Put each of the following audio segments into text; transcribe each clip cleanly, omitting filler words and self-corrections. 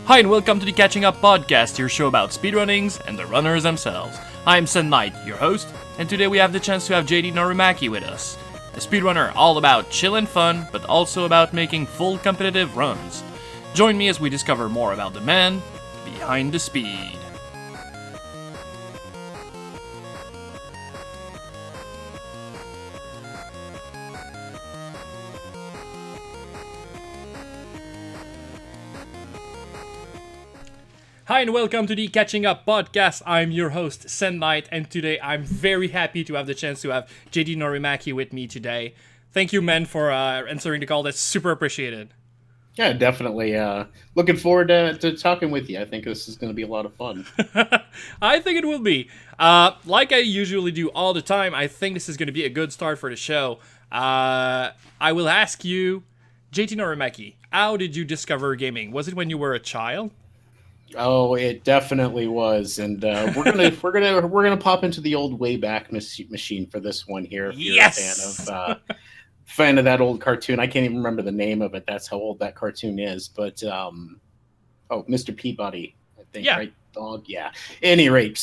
Hi and welcome to the Catching Up Podcast, your show about speedrunnings and the runners themselves. I'm Sen Knight, your host, and today we have the chance to have JTNoriMaki with us. A speedrunner all about chill and fun, but also about making full competitive runs. Join me as we discover more about the man behind the speed. Hi and welcome to the Catching Up Podcast. I'm your host, Sen Knight, and today I'm very happy to have the chance to have JTNoriMaki with me today. Thank you, man, for answering the call. That's super appreciated. Yeah, definitely. Looking forward to talking with you. I think this is going to be a lot of fun. I think it will be. Like I usually do all the time, I think this is going to be a good start for the show. I will ask you, JTNoriMaki, how did you discover gaming? Was it when you were a child? Oh, it definitely was, and we're gonna pop into the old Wayback Machine for this one here. If you're Yes! a fan of that old cartoon, I can't even remember the name of it. That's how old that cartoon is. But Mr. Peabody, I think, Yeah. right? Dog, yeah. Any rate,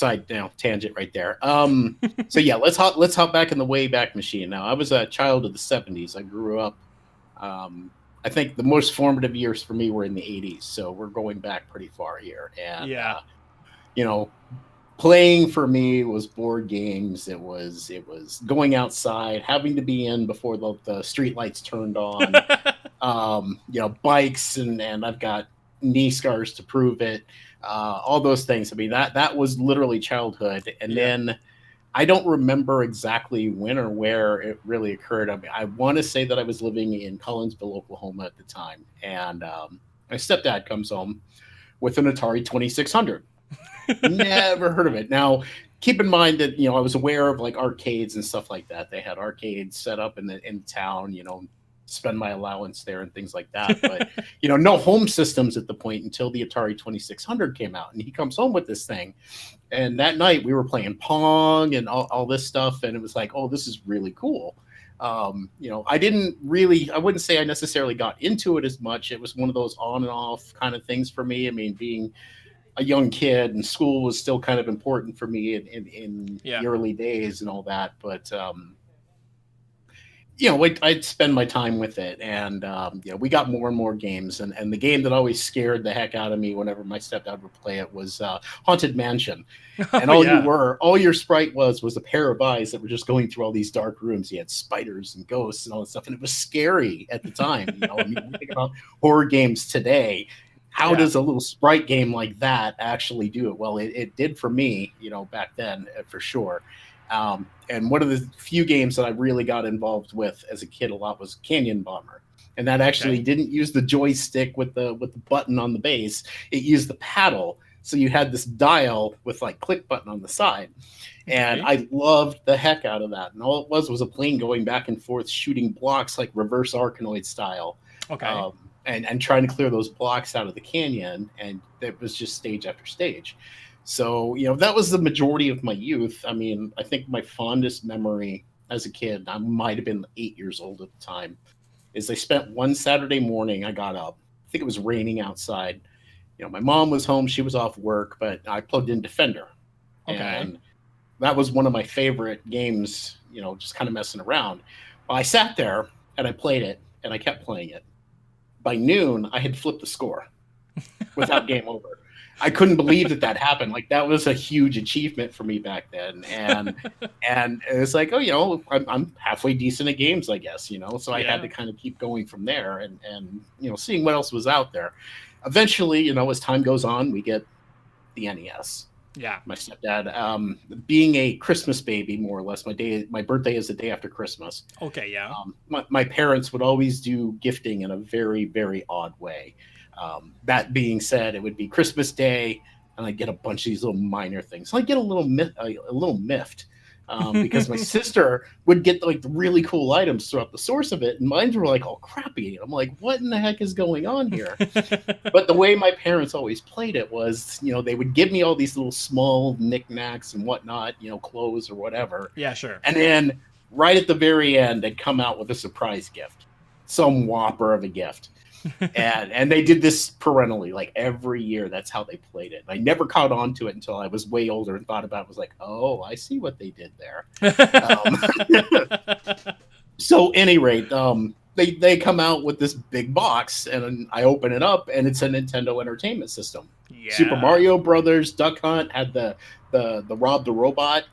tangent right there. So yeah, let's hop back in the Wayback Machine. Now, I was a child of the '70s. I grew up. I think the most formative years for me were in the '80s, so we're going back pretty far here. And Yeah. you know, playing for me was board games. It was going outside, having to be in before the street lights turned on. Bikes, and I've got knee scars to prove it. All those things. I mean, that was literally childhood. And Yeah. then I don't remember exactly when or where it really occurred. I mean, I want to say that I was living in Collinsville, Oklahoma at the time, and my stepdad comes home with an Atari 2600. Never heard of it. Now, keep in mind that I was aware of like arcades and stuff like that. They had arcades set up in town. Spend my allowance there and things like that. But no home systems at the point until the Atari 2600 came out, and he comes home with this thing. And that night we were playing Pong and all this stuff, and it was like, oh, this is really cool. I wouldn't say I necessarily got into it as much. It was one of those on and off kind of things for me. I mean, being a young kid and school was still kind of important for me in Yeah. the early days and all that. But I'd spend my time with it, and we got more and more games, and the game that always scared the heck out of me whenever my stepdad would play it was Haunted Mansion, and Oh, yeah. all your sprite was a pair of eyes that were just going through all these dark rooms. You had spiders and ghosts and all that stuff, and it was scary at the time. I mean, you think about horror games today. How Yeah. does a little sprite game like that actually do it? Well, it did for me, back then, for sure. And one of the few games that I really got involved with as a kid a lot was Canyon Bomber, and that actually Okay. didn't use the joystick with the button on the base. It used the paddle, so you had this dial with like click button on the side, and Okay. I loved the heck out of that. And all it was a plane going back and forth, shooting blocks like reverse Arkanoid style, Okay. and trying to clear those blocks out of the canyon, and it was just stage after stage. So, that was the majority of my youth. I mean, I think my fondest memory as a kid, I might have been 8 years old at the time, is I spent one Saturday morning. I got up. I think it was raining outside. My mom was home. She was off work, but I plugged in Defender. Okay. And that was one of my favorite games, just kind of messing around. Well, I sat there and I played it, and I kept playing it. By noon, I had flipped the score without game over. I couldn't believe that happened. Like, that was a huge achievement for me back then, and it's like, oh, I'm halfway decent at games, I guess, So I had Yeah. to kind of keep going from there, and seeing what else was out there. Eventually, as time goes on, we get the NES. Yeah. My stepdad, being a Christmas baby, more or less, my birthday is the day after Christmas. Okay. Yeah. My parents would always do gifting in a very, very odd way. That being said, it would be Christmas Day, and I'd get a bunch of these little minor things. So I'd get a little miffed because my sister would get like the really cool items throughout the source of it, and mine were like all crappy. I'm like, what in the heck is going on here? But the way my parents always played it was, they would give me all these little small knickknacks and whatnot, clothes or whatever, Yeah. Sure. and then right at the very end, they'd come out with a surprise gift, some whopper of a gift. And they did this perennially, like every year. That's how they played it. I never caught on to it until I was way older and thought about it. Was like, oh, I see what they did there. So, any rate, they come out with this big box, and I open it up, and it's a Nintendo Entertainment System. Super Yeah. Mario Brothers, Duck Hunt had the Rob the Robot,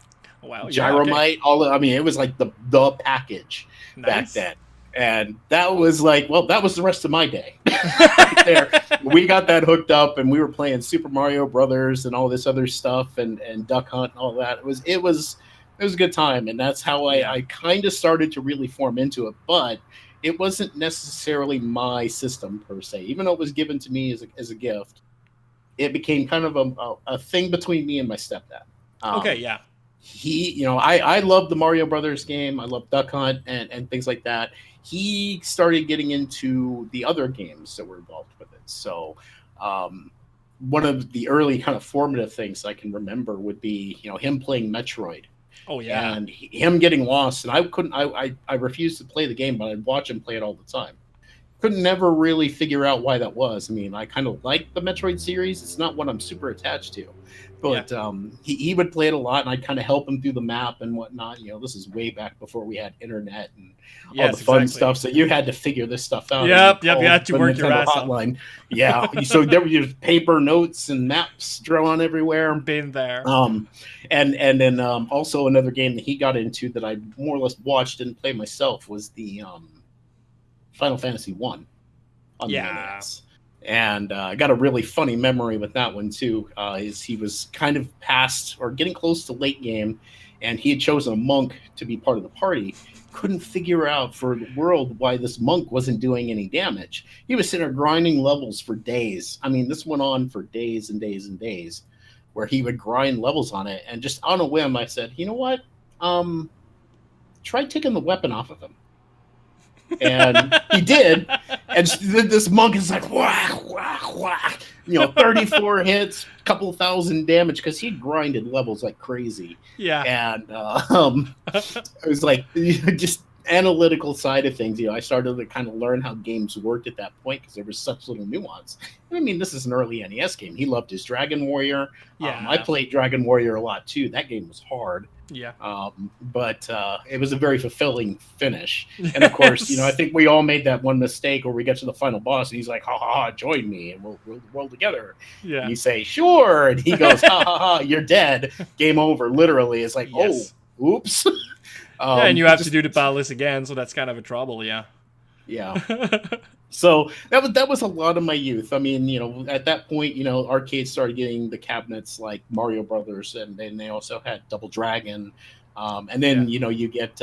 Wow. Yeah. Gyromite. Okay. I mean, it was like the package back Nice. then. And that was like, well, that was the rest of my day. Right there, we got that hooked up, and we were playing Super Mario Brothers and all this other stuff, and Duck Hunt and all that. It was a good time, and that's how Yeah. I kind of started to really form into it. But it wasn't necessarily my system per se, even though it was given to me as a gift. It became kind of a thing between me and my stepdad. Okay. Um, Yeah. I love the Mario Brothers game. I love Duck Hunt and things like that. He started getting into the other games that were involved with it. So, um, one of the early kind of formative things I can remember would be, him playing Metroid Oh yeah. and him getting lost. And I couldn't, I refused to play the game, but I'd watch him play it all the time. Could never really figure out why that was. I mean, I kind of like the Metroid series. It's not what I'm super attached to, Yeah. but he would play it a lot, and I'd kind of help him through the map and whatnot. This is way back before we had internet and all the Yes. fun Exactly. stuff. So you had to figure this stuff out, and you Yep. Yep. You called had to the work your Nintendo ass off. hotline. Yeah, so there were just paper notes and maps drawn everywhere. Been there. And then also another game that he got into that I more or less watched, didn't play myself, was the Final Fantasy One on the Yeah. NES. And I got a really funny memory with that one too. Is he was kind of past or getting close to late game, and he had chosen a monk to be part of the party. Couldn't figure out for the world why this monk wasn't doing any damage. He was sitting there grinding levels for days. I mean, this went on for days and days and days, where he would grind levels on it. And just on a whim, I said, you know what? Try taking the weapon off of him. And he did, and this monk is like whack whack whack, 34 hits, couple thousand damage, because he grinded levels like crazy. Yeah. And it was like just analytical side of things. I started to kind of learn how games worked at that point, because there was such little nuance. And I mean, this is an early NES game. He loved his Dragon Warrior. Yeah. I played Dragon Warrior a lot too. That game was hard. Yeah. But it was a very fulfilling finish. And of course, I think we all made that one mistake where we get to the final boss and he's like, ha ha ha, join me and we'll roll together. Yeah. And you say, sure. And he goes, ha ha ha, you're dead. Game over. Literally. It's like, Yes. oh, oops. Yeah, and you have to do the palace again, so that's kind of a trouble, yeah. Yeah. So that was a lot of my youth. I mean, at that point, arcades started getting the cabinets like Mario Brothers, and then they also had Double Dragon. And then you get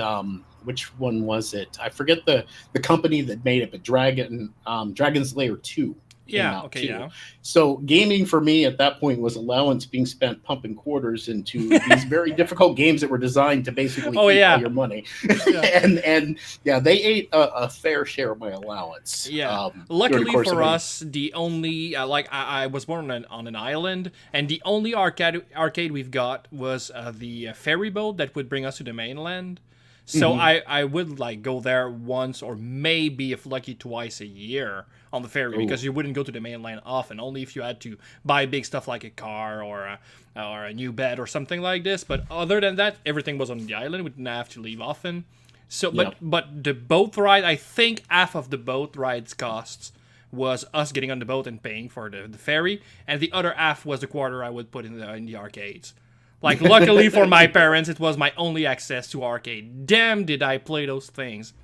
which one was it? I forget the company that made it, but Dragon's Lair 2. Yeah, okay, too. yeah. So gaming for me at that point was allowance being spent pumping quarters into these very difficult games that were designed to basically eat all your money. Yeah. and they ate a fair share of my allowance. Yeah. Luckily for us, the only I was born on an island, and the only arcade we've got was the ferry boat that would bring us to the mainland. So I would go there once or maybe, if lucky, twice a year on the ferry. Ooh. Because you wouldn't go to the mainland often, only if you had to buy big stuff like a car or a new bed or something like this. But other than that, everything was on the island. We didn't have to leave often. So, but the boat ride, I think half of the boat ride's costs was us getting on the boat and paying for the ferry, and the other half was the quarter I would put in the arcades. Luckily for my parents, it was my only access to arcade. Damn, did I play those things.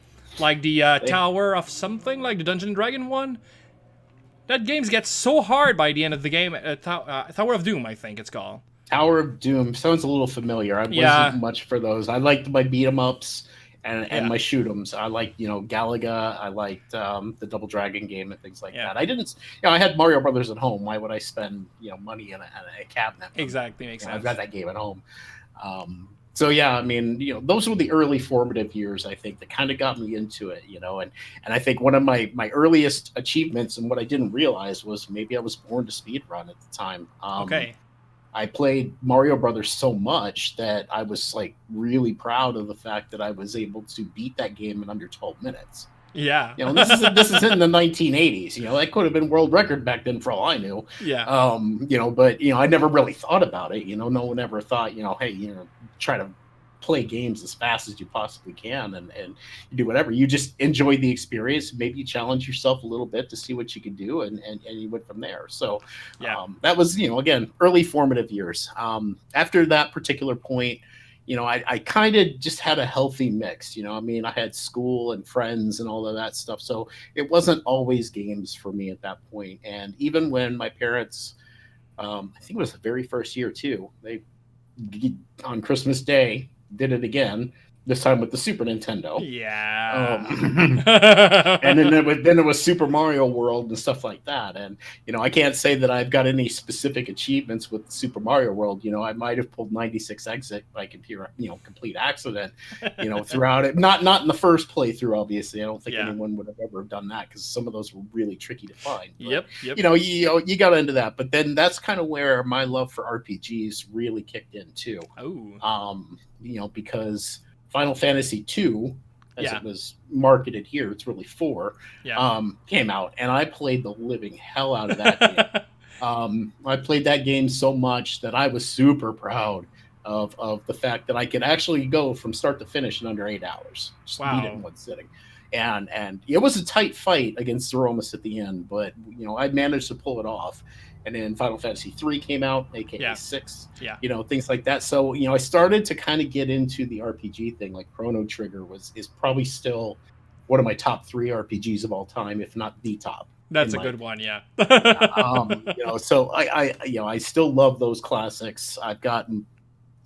Like the Tower of something, like the Dungeon and Dragon one. That game gets so hard by the end of the game. Tower of Doom, I think it's called. Tower of Doom sounds a little familiar. I wasn't much for those. I liked my beat 'em ups and my shoot 'ems. I liked, Galaga. I liked the Double Dragon game and things like that. I didn't, I had Mario Brothers at home. Why would I spend, money in a cabinet? Exactly, makes sense. I've got that game at home. So yeah, I mean, those were the early formative years, I think, that kind of got me into it, and I think one of my earliest achievements and what I didn't realize was maybe I was born to speedrun at the time. Okay. I played Mario Brothers so much that I was really proud of the fact that I was able to beat that game in under 12 minutes. Yeah. This is in the 1980s. That could have been world record back then for all I knew. Yeah. But I never really thought about it. No one ever thought, hey, try to play games as fast as you possibly can and you do whatever. You just enjoy the experience. Maybe you challenge yourself a little bit to see what you can do, and you went from there. So Yeah. that was, again, early formative years. After that particular point, I kind of just had a healthy mix. I had school and friends and all of that stuff. So it wasn't always games for me at that point. And even when my parents, I think it was the very first year too, they on Christmas Day did it again, this time with the Super Nintendo. Yeah. And then it was Super Mario World and stuff like that. And I can't say that I've got any specific achievements with Super Mario World. I might have pulled 96 exit by computer, complete accident, throughout it. Not in the first playthrough, obviously. I don't think anyone would have ever done that because some of those were really tricky to find. But, Yep. You got into that, but then that's kind of where my love for RPGs really kicked in too. Oh. Because Final Fantasy II, as it was marketed here, it's really 4, came out, and I played the living hell out of that game. I played that game so much that I was super proud of the fact that I could actually go from start to finish in under 8 hours. Just beat it in one sitting. And it was a tight fight against Zeromus at the end, but I managed to pull it off. And then Final Fantasy 3 came out, aka 6, things like that. So I started to kind of get into the RPG thing. Like Chrono Trigger is probably still one of my top 3 RPGs of all time, if not the top. That's a good one, yeah. So I still love those classics. I've gotten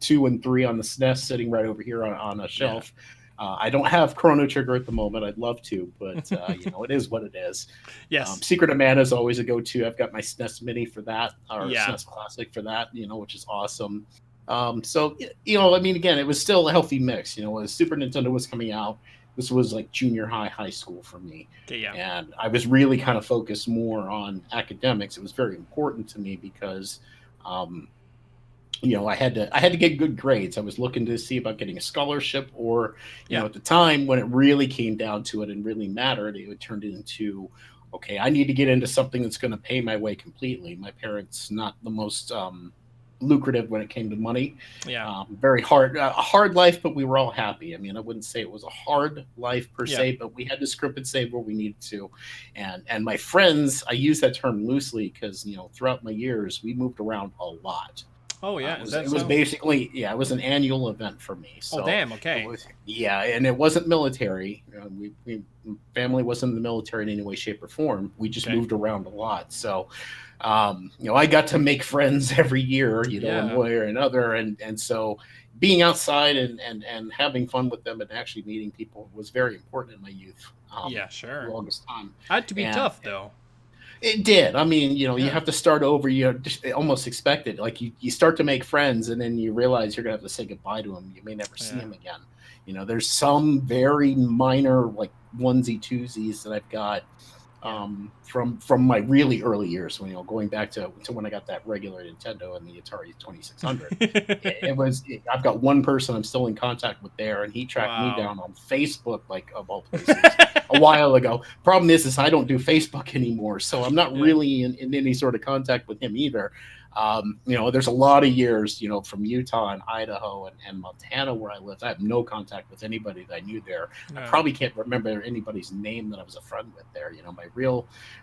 2 and 3 on the SNES sitting right over here on a shelf. I don't have Chrono Trigger at the moment. I'd love to, but it is what it is. Yes. Secret of Mana is always a go-to. I've got my SNES Mini for that, or SNES Classic for that, which is awesome. So again, it was still a healthy mix. When Super Nintendo was coming out, this was like junior high school for me. Okay, yeah. And I was really kind of focused more on academics. It was very important to me because I had to get good grades. I was looking to see about getting a scholarship, or at the time when it really came down to it and really mattered, it would turn into, okay, I need to get into something that's going to pay my way completely. My parents, not the most lucrative when it came to money. Very hard, a hard life, but we were all happy. I mean, I wouldn't say it was a hard life per se, but we had to script and save where we needed to. And my friends, I use that term loosely because throughout my years we moved around a lot. Oh yeah, it was basically it was an annual event for me. So damn, okay. And it wasn't military. We family wasn't in the military in any way, shape, or form. We just moved around a lot. So I got to make friends every year, in one way or another, and so being outside and having fun with them and actually meeting people was very important in my youth. Sure. For the longest time. Had to be tough though. It did. I mean, you have to start over. You just almost expect it. Like you start to make friends, and then you realize you're gonna have to say goodbye to them. You may never see them again. There's some very minor, like onesie twosies that I've got from my really early years. When going back to when I got that regular Nintendo and the Atari 2600. I've got one person I'm still in contact with there, and he tracked me down on Facebook, like of all places. A while ago. Problem is I don't do Facebook anymore, so I'm not really in any sort of contact with him either. There's a lot of years, from Utah and Idaho and Montana where I lived. I have no contact with anybody that I knew there. No. I probably can't remember anybody's name that I was a friend with there.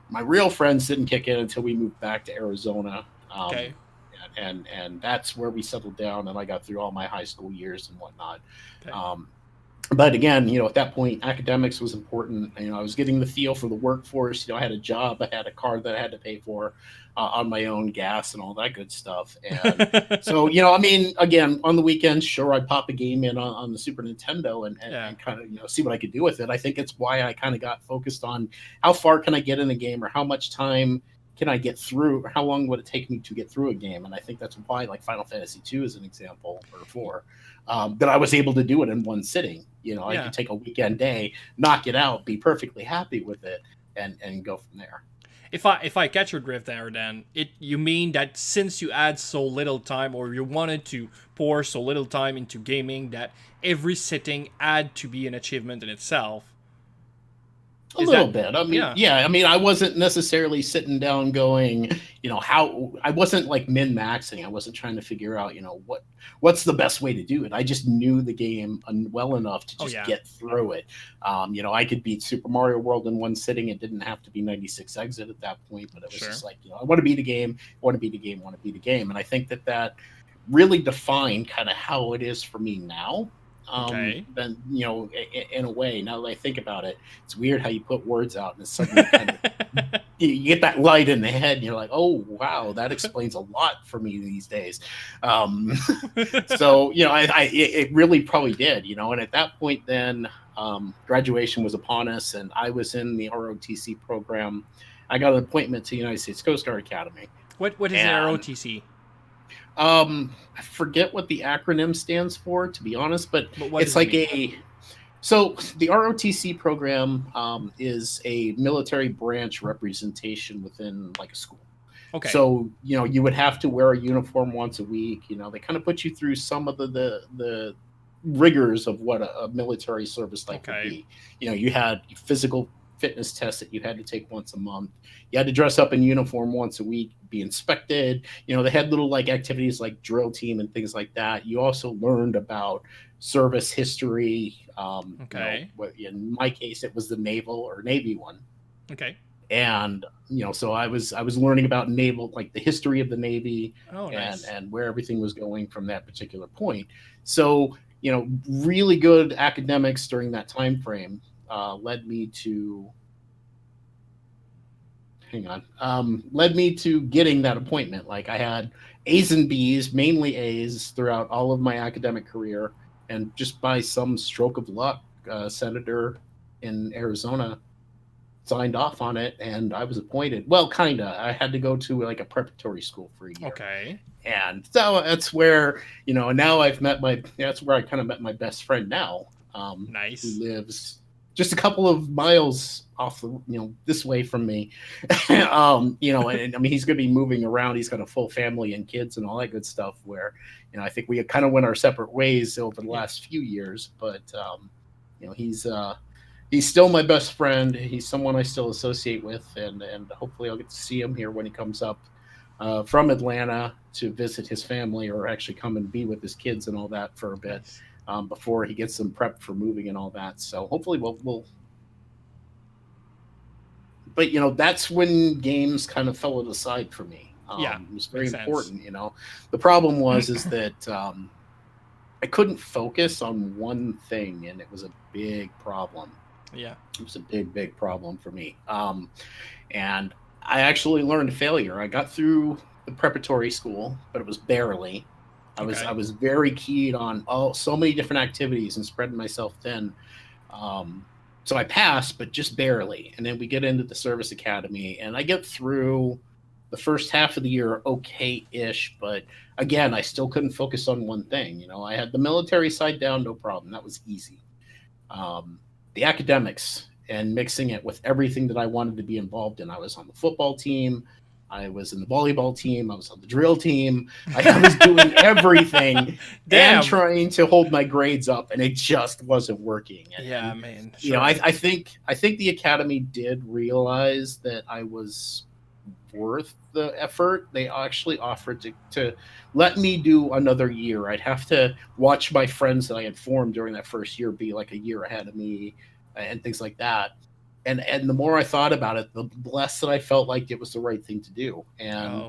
My real friends didn't kick in until we moved back to Arizona. Okay. And that's where we settled down, and I got through all my high school years and whatnot. Okay. But again, at that point, academics was important. I was getting the feel for the workforce. I had a job, I had a car that I had to pay for on my own, gas and all that good stuff. And so, again, on the weekends, sure, I'd pop a game in on the Super Nintendo and kind of, see what I could do with it. I think it's why I kind of got focused on how far can I get in a game, or how much time can I get through, or how long would it take me to get through a game? And I think that's why, like Final Fantasy II is an example, or 4, that I was able to do it in one sitting. I could take a weekend day, knock it out, be perfectly happy with it, and go from there. If I catch your drift there, then you mean that since you had so little time, or you wanted to pour so little time into gaming, that every sitting had to be an achievement in itself. A little bit. I mean, yeah. I mean, I wasn't necessarily sitting down going, how I wasn't like min-maxing. I wasn't trying to figure out, what's the best way to do it. I just knew the game well enough to just get through it. I could beat Super Mario World in one sitting. It didn't have to be 96 exit at that point, but it was just like, I want to beat a game, I want to beat a game, I want to beat a game. And I think that really defined kind of how it is for me now. Then in a way, now that I think about it, it's weird how you put words out and it's suddenly kind of you get that light in the head and you're like, oh wow, that explains a lot for me these days. So it really probably did, and at that point then graduation was upon us and I was in the ROTC program. I got an appointment to the United States Coast Guard Academy. What is ROTC? I forget what the acronym stands for, to be honest, but it's like so the ROTC program is a military branch representation within like a school. Okay. So, you would have to wear a uniform once a week. They kind of put you through some of the rigors of what a military service like would be. You had physical fitness tests that you had to take once a month. You had to dress up in uniform once a week, be inspected. They had little like activities like drill team and things like that. You also learned about service history. In my case, it was the naval or Navy one. Okay. And so I was learning about naval, like the history of the Navy, nice. and where everything was going from that particular point. So really good academics during that time frame led me to getting that appointment. Like I had A's and B's, mainly A's throughout all of my academic career, and just by some stroke of luck, senator in Arizona signed off on it and I was appointed. Well, kinda. I had to go to like a preparatory school for a year. Okay. And so that's where, now that's where I kind of met my best friend now. Nice. Who lives just a couple of miles off this way from me. And I mean, he's going to be moving around. He's got a full family and kids and all that good stuff where, I think we kind of went our separate ways over the last few years, but he's still my best friend. He's someone I still associate with, and hopefully I'll get to see him here when he comes up from Atlanta to visit his family, or actually come and be with his kids and all that for a bit before he gets them prepped for moving and all that. So hopefully we'll. But that's when games kind of fell aside for me. It was very important. The problem was that I couldn't focus on one thing, and it was a big problem. Yeah. It was a big problem for me. And I actually learned failure. I got through the preparatory school, but it was barely. I was very keyed on so many different activities and spreading myself thin. So I passed, but just barely. And then we get into the service academy, and I get through the first half of the year okay-ish, but again, I still couldn't focus on one thing. I had the military side down, no problem. That was easy. The academics and mixing it with everything that I wanted to be involved in. I was on the football team. I was in the volleyball team. I was on the drill team. I was doing everything and trying to hold my grades up, and it just wasn't working. And, man. Sure. I think the academy did realize that I was worth the effort. They actually offered to let me do another year. I'd have to watch my friends that I had formed during that first year be like a year ahead of me and things like that. And the more I thought about it, the less that I felt like it was the right thing to do. And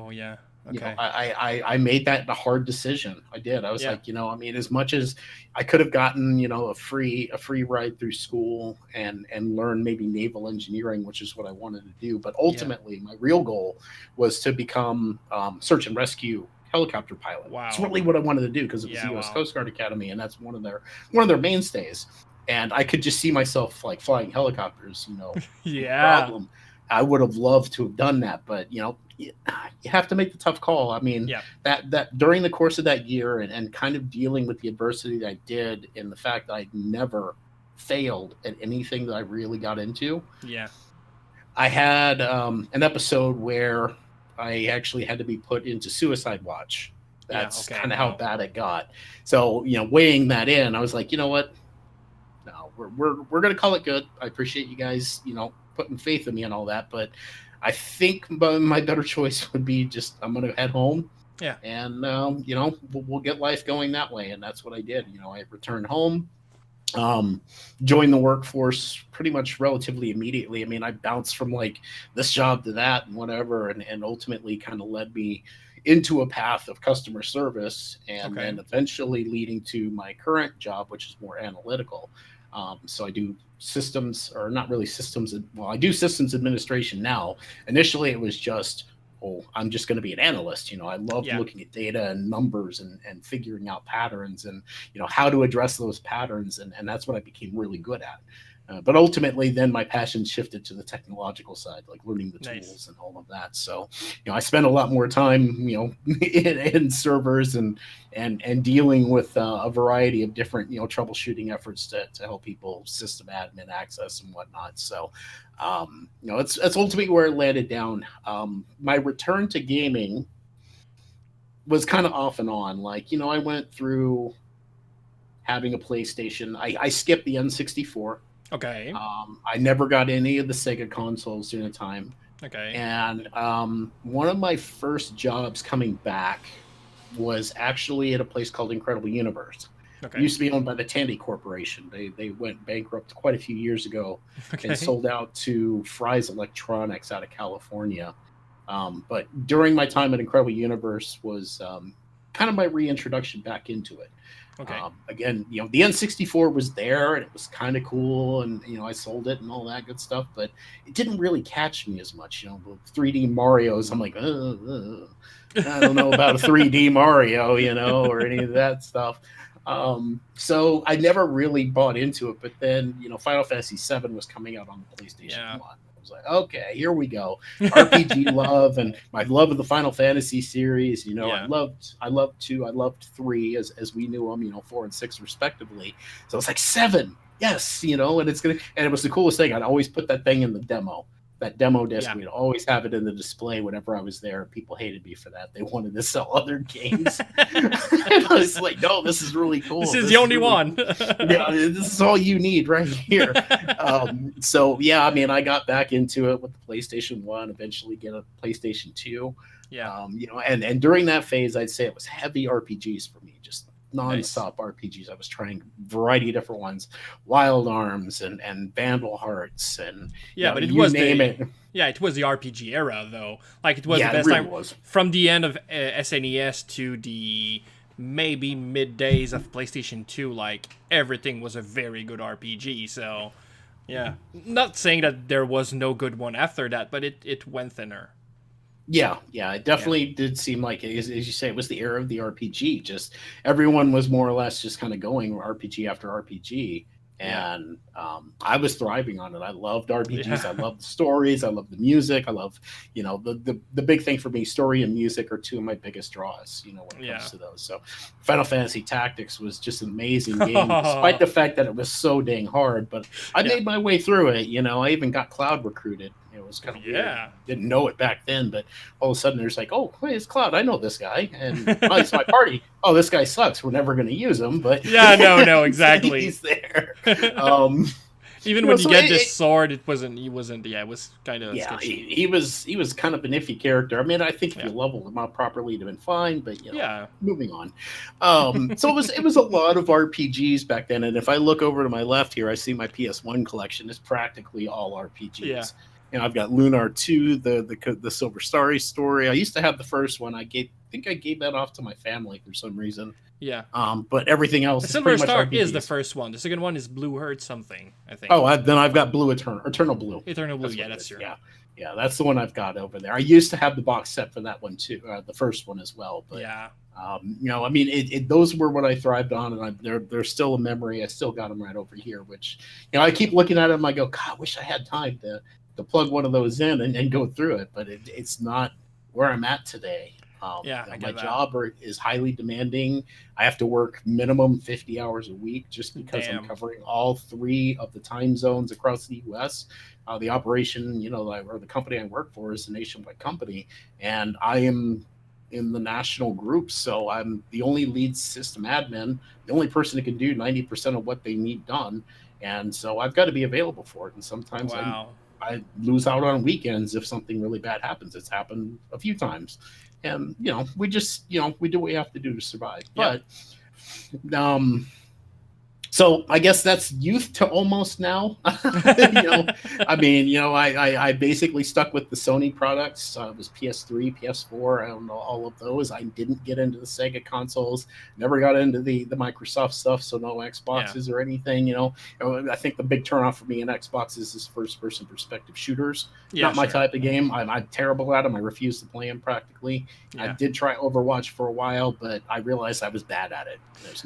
I made that a hard decision. I did. I was like, I mean, as much as I could have gotten, a free ride through school and learn maybe naval engineering, which is what I wanted to do. But ultimately, my real goal was to become search and rescue helicopter pilot. Wow. It's really what I wanted to do because it was the U.S. Coast Guard Academy, and that's one of their mainstays. And I could just see myself like flying helicopters, problem. I would have loved to have done that, but you have to make the tough call. I mean, that during the course of that year and kind of dealing with the adversity that I did and the fact that I never failed at anything that I really got into. Yeah. I had an episode where I actually had to be put into suicide watch. That's kind of how bad it got. So, weighing that in, I was like, you know what? No, we're gonna call it good. I appreciate you guys, putting faith in me and all that, but I think my better choice would be just I'm gonna head home, Yeah. and we'll get life going that way, and that's what I did. I returned home, um, joined the workforce pretty much relatively immediately. I mean, I bounced from like this job to that and whatever, and ultimately kind of led me into a path of customer service, and Okay. then eventually leading to my current job, which is more analytical. So I do systems, or not really systems. Well, I do systems administration now. Initially, it was just, oh, I'm just going to be an analyst. I loved Yeah. looking at data and numbers, and figuring out patterns, and how to address those patterns, and that's what I became really good at. But ultimately, then my passion shifted to the technological side, like learning the Nice. tools and all of that. So, I spent a lot more time, in servers, and dealing with a variety of different, troubleshooting efforts to help people system admin access and whatnot. So, it's ultimately where it landed down. My return to gaming was kind of off and on. Like, I went through having a PlayStation. I skipped the N64. Okay. I never got any of the Sega consoles during the time. Okay. And one of my first jobs coming back was actually at a place called Incredible Universe. It Okay. used to be owned by the Tandy Corporation. They went bankrupt quite a few years ago and Okay. sold out to Fry's Electronics out of California. But during my time at Incredible Universe was kind of my reintroduction back into it. Okay. Again, the N64 was there and it was kind of cool, and I sold it and all that good stuff, but it didn't really catch me as much. The 3D Mario's, I'm like, I don't know about a 3D Mario, or any of that stuff. So I never really bought into it. But then, Final Fantasy VII was coming out on the PlayStation Yeah. 1. I was like, okay, here we go. RPG love, and my love of the Final Fantasy series. Yeah. I loved 2, I loved 3, as we knew them, 4 and 6 respectively. So it's like 7, yes, and and it was the coolest thing. I'd always put that thing in the demo. That demo disc, Yeah. we'd always have it in the display whenever I was there. People hated me for that. They wanted to sell other games. And I was like, no, this is really cool. This is the only really, one. yeah, this is all you need right here. So yeah, I mean, I got back into it with the PlayStation 1, eventually get a PlayStation 2. Yeah. And during that phase, I'd say it was heavy RPGs for me, just Nice. nonstop RPGs. I was trying a variety of different ones, Wild Arms and Vandal Hearts, and Yeah, but it you was name the it. yeah, it was the RPG era though. Like it was Yeah, the it best really time was. from the end of SNES to the maybe mid days of PlayStation 2. Like everything was a very good RPG. So yeah, not saying that there was no good one after that, but it went thinner. Yeah, it Yeah. definitely did seem like, as you say, it was the era of the RPG. Just everyone was more or less just kind of going RPG after RPG, Yeah. and I was thriving on it. I loved RPGs. Yeah. I loved the stories. I loved the music. I love, the big thing for me, story and music are two of my biggest draws. When it Yeah. comes to those. So, Final Fantasy Tactics was just an amazing game, despite the fact that it was so dang hard. But I Yeah. made my way through it. I even got cloud recruited. It was kind of weird. Yeah. Didn't know it back then, but all of a sudden there's like, oh, hey, it's Cloud. I know this guy, and oh, he's my party. Oh, this guy sucks. We're never going to use him, but Yeah, no, exactly. he's there. Um, Even when you so get this sword, he wasn't, yeah, it was kind of yeah, sketchy. he was kind of an iffy character. I mean, I think if Yeah. you leveled him up properly, it'd have been fine. But Yeah. moving on. So it was a lot of RPGs back then. And if I look over to my left here, I see my PS1 collection is practically all RPGs. Yeah. I've got Lunar 2, the Silver Starry story. I used to have the first one. I think I gave that off to my family for some reason. Yeah. But everything The else is Silver pretty much Star RPGs. is the first one. The second one is Blue Heart something, I think. Oh, then I've got Blue Eternal Blue. Eternal Blue, That's yeah, what it that's is. true. Yeah, that's the one I've got over there. I used to have the box set for that one too, the first one as well. But Yeah. I mean, those were what I thrived on, and they're still a memory. I still got them right over here, which I keep looking at them. I go, God, I wish I had time to plug one of those in and go through it, but it's not where I'm at today. Yeah, I My get that. job is highly demanding. I have to work minimum 50 hours a week just because I'm Damn. covering all 3 of the time zones across the U.S. The operation, or the company I work for is a nationwide company, and I am in the national group. So I'm the only lead system admin, the only person that can do 90% of what they need done. and so I've got to be available for it. And sometimes Wow. I lose out on weekends if something really bad happens. It's happened a few times, and we just we do what we have to do to survive. Yep. But so I guess that's youth to almost now. I mean, I basically stuck with the Sony products. It was PS3, PS4, I don't know, all of those. I didn't get into the Sega consoles, never got into the Microsoft stuff, so no Xboxes or anything. I think the big turnoff for me in Xboxes is first-person perspective shooters. Not my type of game. I'm terrible at them. I refuse to play them practically. I did try Overwatch for a while, but I realized I was bad at it.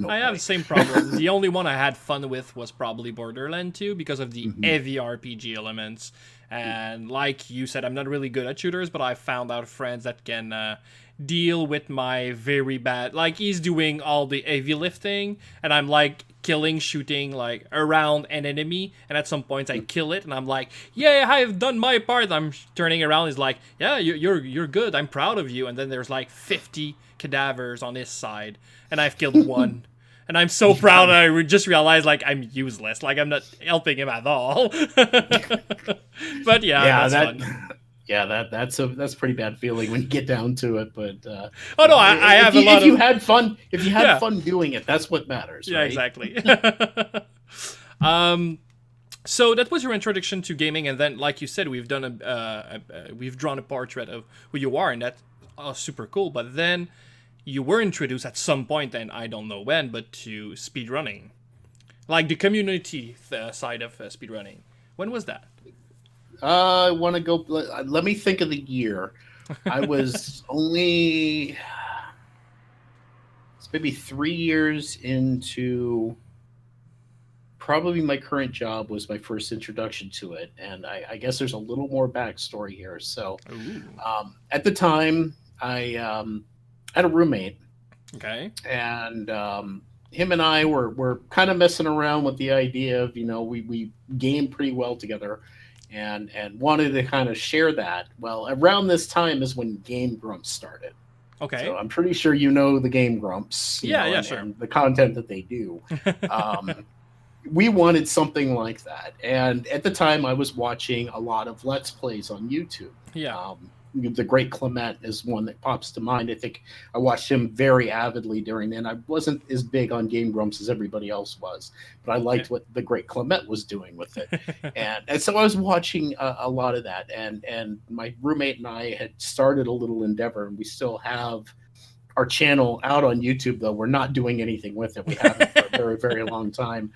I have the same problem. The only one I had fun with was probably Borderlands 2 because of the heavy RPG elements. And like you said, I'm not really good at shooters, but I found out friends that can deal with my very bad... Like, he's doing all the heavy lifting, and I'm like shooting like around an enemy, and at some points I kill it, and I'm like, yeah, I've done my part. I'm turning around, he's like, yeah, you're good, I'm proud of you. And then there's like 50 cadavers on his side, and I've killed one. And I'm so proud. I just realized, like, I'm useless. Like, I'm not helping him at all. But that's fun. Yeah, that's a pretty bad feeling when you get down to it. But I have a lot of. If you had fun, fun doing it, that's what matters. Yeah, right? exactly. So that was your introduction to gaming, and then, like you said, we've done we've drawn a portrait of who you are, and that's super cool. But then you were introduced at some point, and I don't know when, but to speedrunning. Like the community side of speedrunning. When was that? I want to go... Let me think of the year. I was only... It's maybe 3 years into... Probably my current job was my first introduction to it. And I guess there's a little more backstory here. So at the time, I... had a roommate. Okay. And him and I were kind of messing around with the idea of, we gamed pretty well together and wanted to kind of share that. Well, around this time is when Game Grumps started. Okay. So I'm pretty sure the Game Grumps. Sure. And the content that they do. We wanted something like that. And at the time I was watching a lot of Let's Plays on YouTube. Yeah. The Great Clement is one that pops to mind. I think I watched him very avidly during, and I wasn't as big on Game Grumps as everybody else was, but I liked what the Great Clement was doing with it. and so I was watching a lot of that, and my roommate and I had started a little endeavor, and we still have our channel out on YouTube, though we're not doing anything with it. We haven't for a very, very long time.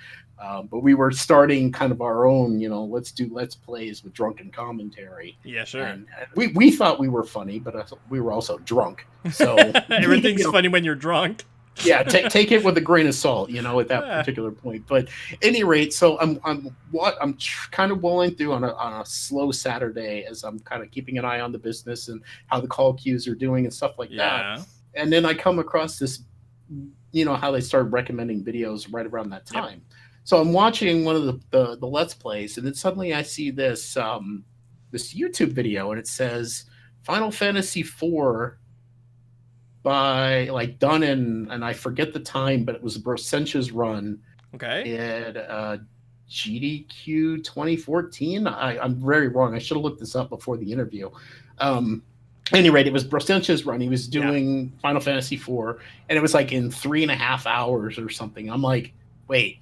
But we were starting kind of our own, let's do Let's Plays with drunken commentary. Yeah, sure. And we thought we were funny, but we were also drunk. So everything's funny when you're drunk. Yeah, take it with a grain of salt, at that particular point. But at any rate, so I'm kind of rolling through on a slow Saturday as I'm kind of keeping an eye on the business and how the call queues are doing and stuff like that. And then I come across this, how they started recommending videos right around that time. Yep. So I'm watching one of the Let's Plays, and then suddenly I see this this YouTube video, and it says Final Fantasy IV by done in, and I forget the time, but it was Brossencha's run. Okay. At GDQ 2014. I'm very wrong. I should have looked this up before the interview. At any rate, it was Brossencha's run. He was doing Final Fantasy IV, and it was in 3.5 hours or something. I'm like, wait.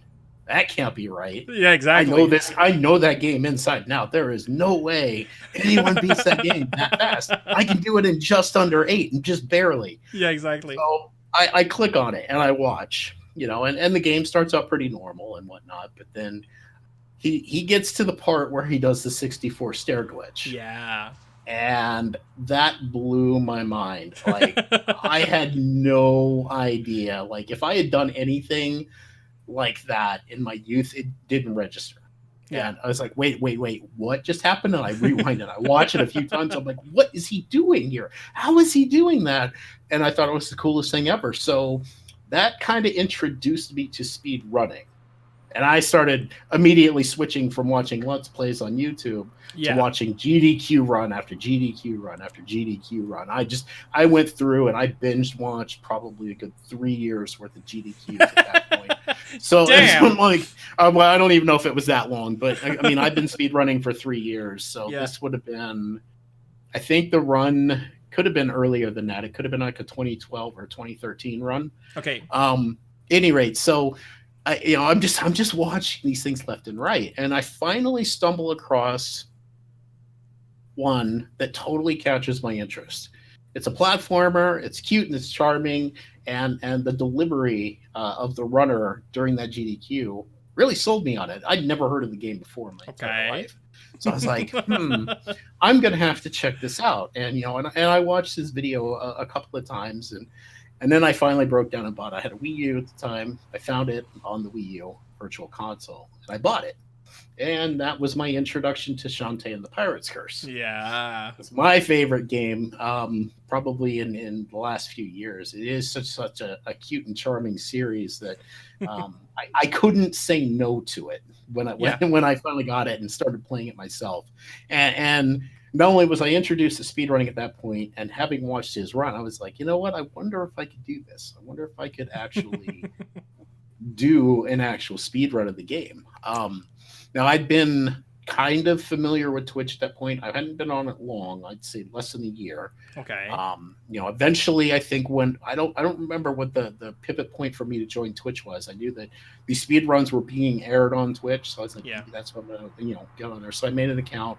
That can't be right. Yeah, exactly. I know this. I know that game inside and out. There is no way anyone beats that game that fast. I can do it in just under 8 and just barely. Yeah, exactly. So I click on it and I watch, and the game starts out pretty normal and whatnot. But then he gets to the part where he does the 64 stair glitch. Yeah. And that blew my mind. I had no idea. If I had done anything like that in my youth, it didn't register. And I was like, wait, what just happened? And I rewind it. I watch it a few times. I'm like, what is he doing here? How is he doing that? And I thought it was the coolest thing ever. So that kind of introduced me to speed running. And I started immediately switching from watching Let's Plays on YouTube to watching GDQ run after GDQ run after GDQ run. I went through and I binge watched probably a good 3 years worth of GDQs at that point. So I'm Damn. like, well, I don't even know if it was that long, but I mean, I've been speedrunning for 3 years, so Yeah. this would have been, I think the run could have been earlier than that. It could have been like a 2012 or 2013 run. Okay. Um, any rate, so I'm just watching these things left and right, and I finally stumble across one that totally catches my interest. It's a platformer. It's cute and it's charming, and the delivery of the runner during that GDQ really sold me on it. I'd never heard of the game before in my entire Okay. life, so I was like, I'm gonna have to check this out. And and I watched this video a couple of times, and then I finally broke down and bought it. I had a Wii U at the time. I found it on the Wii U Virtual Console, and I bought it. And that was my introduction to Shantae and the Pirate's Curse. Yeah. It's my favorite game, probably in the last few years. It is such a cute and charming series that I couldn't say no to it when I Yeah. when I finally got it and started playing it myself. And not only was I introduced to speedrunning at that point, and having watched his run, I was like, you know what? I wonder if I could do this. I wonder if I could actually do an actual speed run of the game. Now I'd been kind of familiar with Twitch at that point. I hadn't been on it long. I'd say less than a year. Okay. Eventually, I think when I don't remember what the pivot point for me to join Twitch was. I knew that these speed runs were being aired on Twitch, so I was like, Yeah. maybe that's what I'm gonna get on there. So I made an account,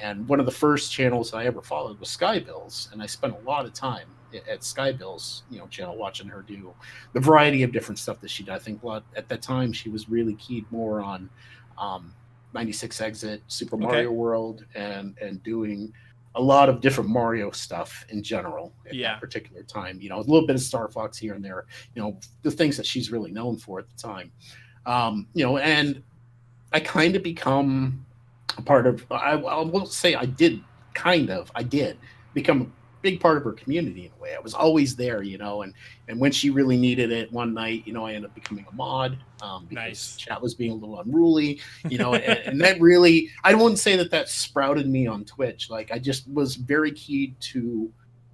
and one of the first channels I ever followed was Skybills, and I spent a lot of time at Skybills channel watching her do the variety of different stuff that she did. I think at that time she was really keyed more on um, 96 Exit, Super Okay. Mario World, and doing a lot of different Mario stuff in general at Yeah. that particular time. A little bit of Star Fox here and there. The things that she's really known for at the time. And I kind of become a part of. I won't say I did become a big part of her community in a way. I was always there, and when she really needed it one night, I ended up becoming a mod because Nice. chat was being a little unruly, and that really, I wouldn't say that sprouted me on Twitch. Like I just was very keyed to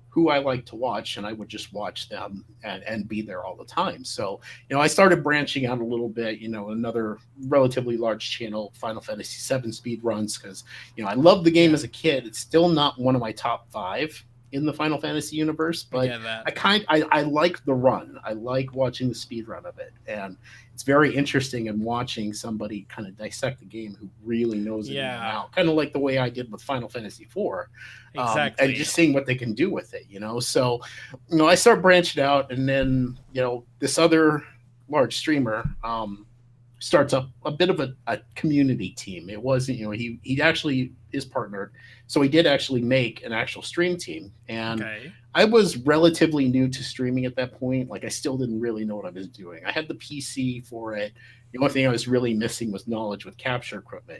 who I like to watch, and I would just watch them and be there all the time. So, I started branching out a little bit, another relatively large channel, Final Fantasy VII speed runs, because, I loved the game Yeah. as a kid. It's still not one of my top five in the Final Fantasy universe, I but get that. I like the run. I like watching the speed run of it. And it's very interesting in watching somebody kind of dissect the game who really knows it in and Yeah. out, kind of like the way I did with Final Fantasy IV, and Exactly. just seeing what they can do with it. So, I start branching out, and then this other large streamer starts up a bit of a community team. It wasn't, he actually is partnered, so he did actually make an actual stream team, and Okay. I was relatively new to streaming at that point. Like I still didn't really know what I was doing. I had the PC for it. The only thing I was really missing was knowledge with capture equipment.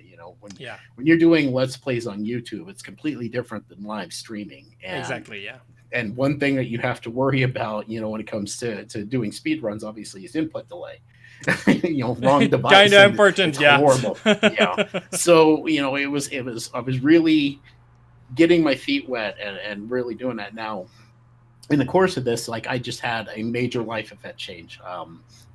Yeah. When you're doing let's plays on YouTube, it's completely different than live streaming. Exactly. Yeah. And one thing that you have to worry about, when it comes to doing speed runs, obviously, is input delay. Wrong device, Kind of and important. it's Yeah. horrible. Yeah. So it was I was really getting my feet wet and really doing that. Now in the course of this, like I just had a major life event change.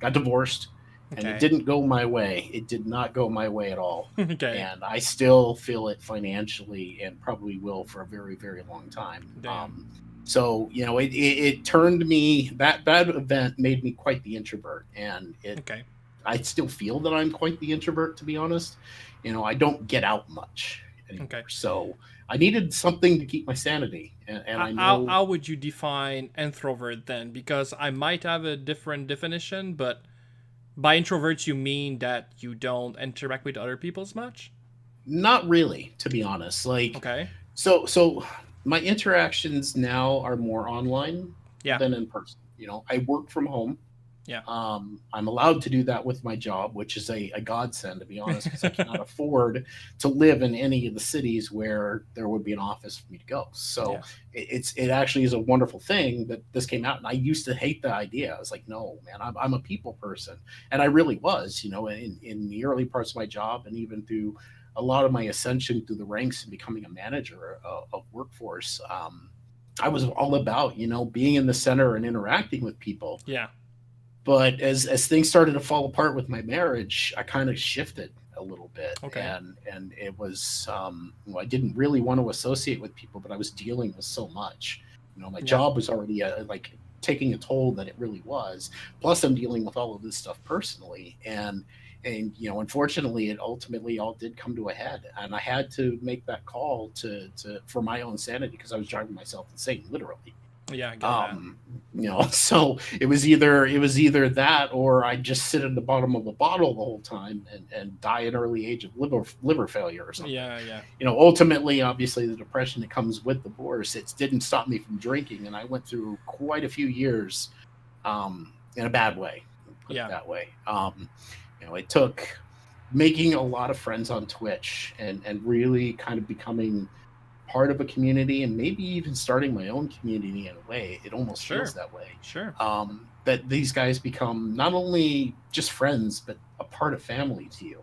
Got divorced, and it Okay. didn't go my way. It did not go my way at all, Okay. and I still feel it financially, and probably will for a very, very long time. Damn. So it turned me, that event made me quite the introvert, and Okay. I still feel that I'm quite the introvert, to be honest. I don't get out much anymore, Okay. so I needed something to keep my sanity, and I know. How would you define introvert then? Because I might have a different definition, but by introvert you mean that you don't interact with other people as much? Not really, to be honest. Like, Okay. so my interactions now are more online Yeah. than in person. I work from home. Yeah. I'm allowed to do that with my job, which is a godsend, to be honest, because I cannot afford to live in any of the cities where there would be an office for me to go. So Yeah. it actually is a wonderful thing that this came out. And I used to hate the idea. I was like, no, man, I'm a people person, and I really was. In the early parts of my job, and even through a lot of my ascension through the ranks and becoming a manager of workforce. I was all about being in the center and interacting with people, Yeah. But as things started to fall apart with my marriage, I kind of shifted a little bit, Okay. and it was I didn't really want to associate with people, but I was dealing with so much. My Yeah. job was already like taking a toll that it really was. Plus, I'm dealing with all of this stuff personally, and unfortunately, it ultimately all did come to a head, and I had to make that call to for my own sanity because I was driving myself insane, literally. Yeah, I get that. um so it was either that, or I just sit at the bottom of a bottle the whole time and die at an early age of liver failure or something. Yeah, yeah. Ultimately, obviously, the depression that comes with divorce, it didn't stop me from drinking, and I went through quite a few years in a bad way, put it Yeah. that way. It took making a lot of friends on Twitch and really kind of becoming part of a community, and maybe even starting my own community in a way. It almost Sure. feels that way. Sure. That these guys become not only just friends, but a part of family to you.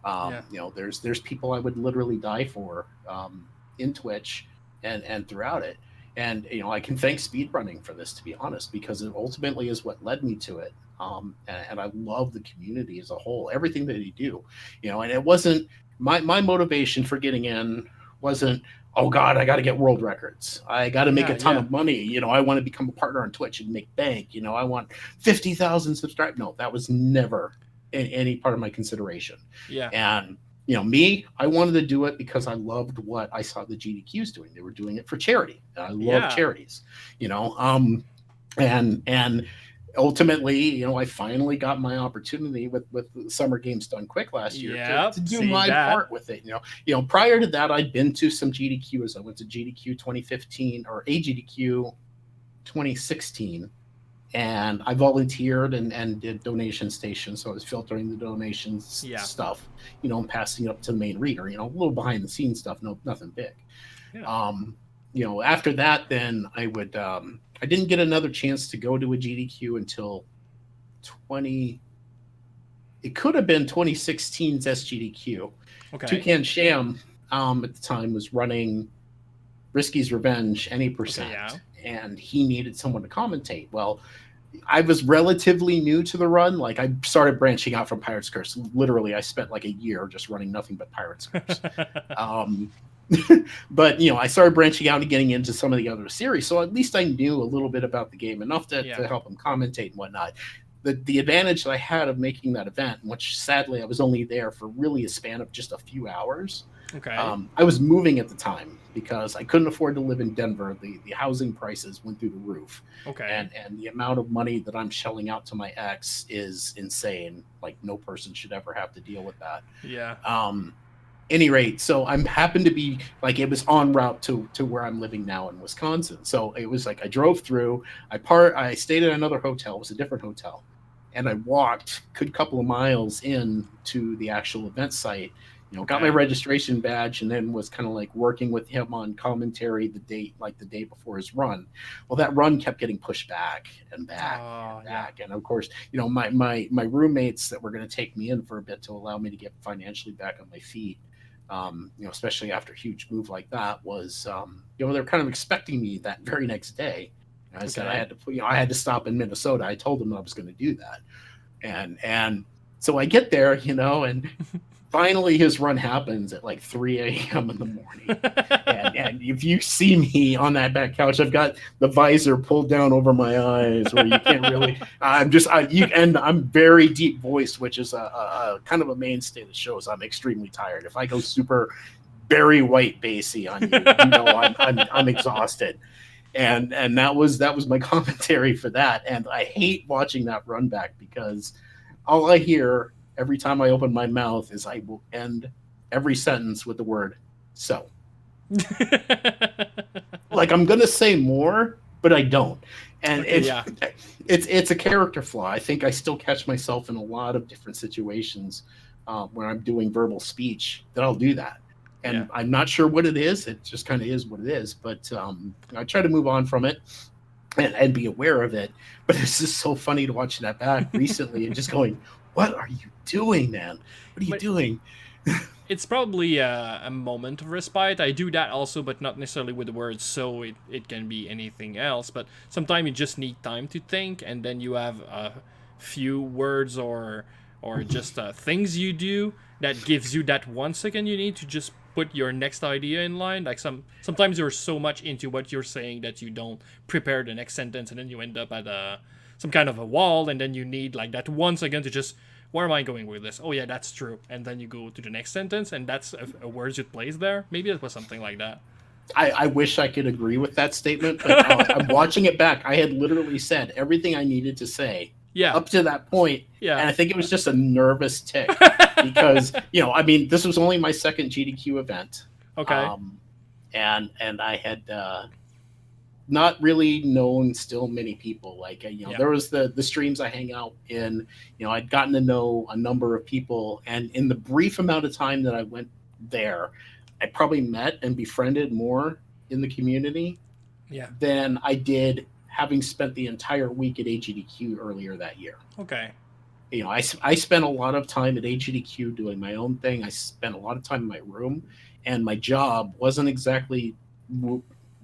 Yeah. There's people I would literally die for in Twitch and throughout it. And I can thank speedrunning for this, to be honest, because it ultimately is what led me to it. And I love the community as a whole, everything that you do. And it wasn't my motivation for getting in wasn't, oh God, I got to get world records. I got to make Yeah, a ton yeah. of money. I want to become a partner on Twitch and make bank. I want 50,000 subscribers. No, that was never in any part of my consideration. Yeah. And me, I wanted to do it because I loved what I saw the GDQs doing. They were doing it for charity. And I love Yeah. charities. And ultimately, I finally got my opportunity with the Summer Games Done Quick last year to Yep. do Seeing my that. part with it. Prior to that, I'd been to some GDQs. I went to GDQ 2015 or AGDQ 2016, and I volunteered and did donation stations. So I was filtering the donations Yeah. stuff, and passing it up to the main reader. A little behind the scenes stuff, nothing big. Yeah. After that, then I didn't get another chance to go to a GDQ until 20. It could have been 2016's SGDQ. Okay. Toucan Sham at the time was running Risky's Revenge any Okay, yeah. percent, and he needed someone to commentate. Well, I was relatively new to the run. Like, I started branching out from Pirate's Curse. Literally, I spent like a year just running nothing but Pirate's Curse. But I started branching out and getting into some of the other series, so at least I knew a little bit about the game, enough to help him commentate and whatnot. The advantage that I had of making that event, which sadly I was only there for really a span of just a few hours. Okay. I was moving at the time because I couldn't afford to live in Denver. The housing prices went through the roof. Okay. And the amount of money that I'm shelling out to my ex is insane. Like, no person should ever have to deal with that. Yeah. Any rate, so I'm happened to be like, it was en route to where I'm living now in Wisconsin. So it was like I drove through, I stayed at another hotel. It was a different hotel, and I walked a good couple of miles in to the actual event site. Got my registration badge, and then was kind of like working with him on commentary the day before his run. Well, that run kept getting pushed back and back and back. And of course, my roommates that were going to take me in for a bit to allow me to get financially back on my feet, especially after a huge move like that, was they're kind of expecting me that very next day. I said I had to stop in Minnesota. I told them I was going to do that, and so I get there, and finally his run happens at like 3 a.m. in the morning. and if you see me on that back couch, I've got the visor pulled down over my eyes where you can't really, and I'm very deep voiced, which is a kind of a mainstay of the shows. I'm extremely tired. If I go super Barry White bassy on you, I'm exhausted. And that was my commentary for that. And I hate watching that run back because all I hear every time I open my mouth is I will end every sentence with the word "so." Like, I'm gonna say more, but I don't. And it's a character flaw. I think I still catch myself in a lot of different situations when I'm doing verbal speech that I'll do that. And I'm not sure what it is. It just kind of is what it is. But I try to move on from it and be aware of it. But it's just so funny to watch that back recently and just going, what are you doing, man? What are you doing? It's probably a moment of respite. I do that also, but not necessarily with the words "so." It can be anything else. But sometimes you just need time to think, and then you have few words or just things you do that gives you that 1 second you need to just put your next idea in line. Like sometimes you're so much into what you're saying that you don't prepare the next sentence, and then you end up at some kind of a wall, and then you need like that 1 second to just, where am I going with this? Oh yeah, that's true. And then you go to the next sentence, and that's a word you place there. Maybe it was something like that. I wish I could agree with that statement, but I'm watching it back. I had literally said everything I needed to say Yeah. up to that point, Yeah. and I think it was just a nervous tick because I mean, this was only my second GDQ event. Okay. And I had not really known still many people. Like there was the streams I hang out in. I'd gotten to know a number of people, and in the brief amount of time that I went there, I probably met and befriended more in the community than I did having spent the entire week at AGDQ earlier that year. Okay. I spent a lot of time at AGDQ doing my own thing. I spent a lot of time in my room, and my job wasn't exactly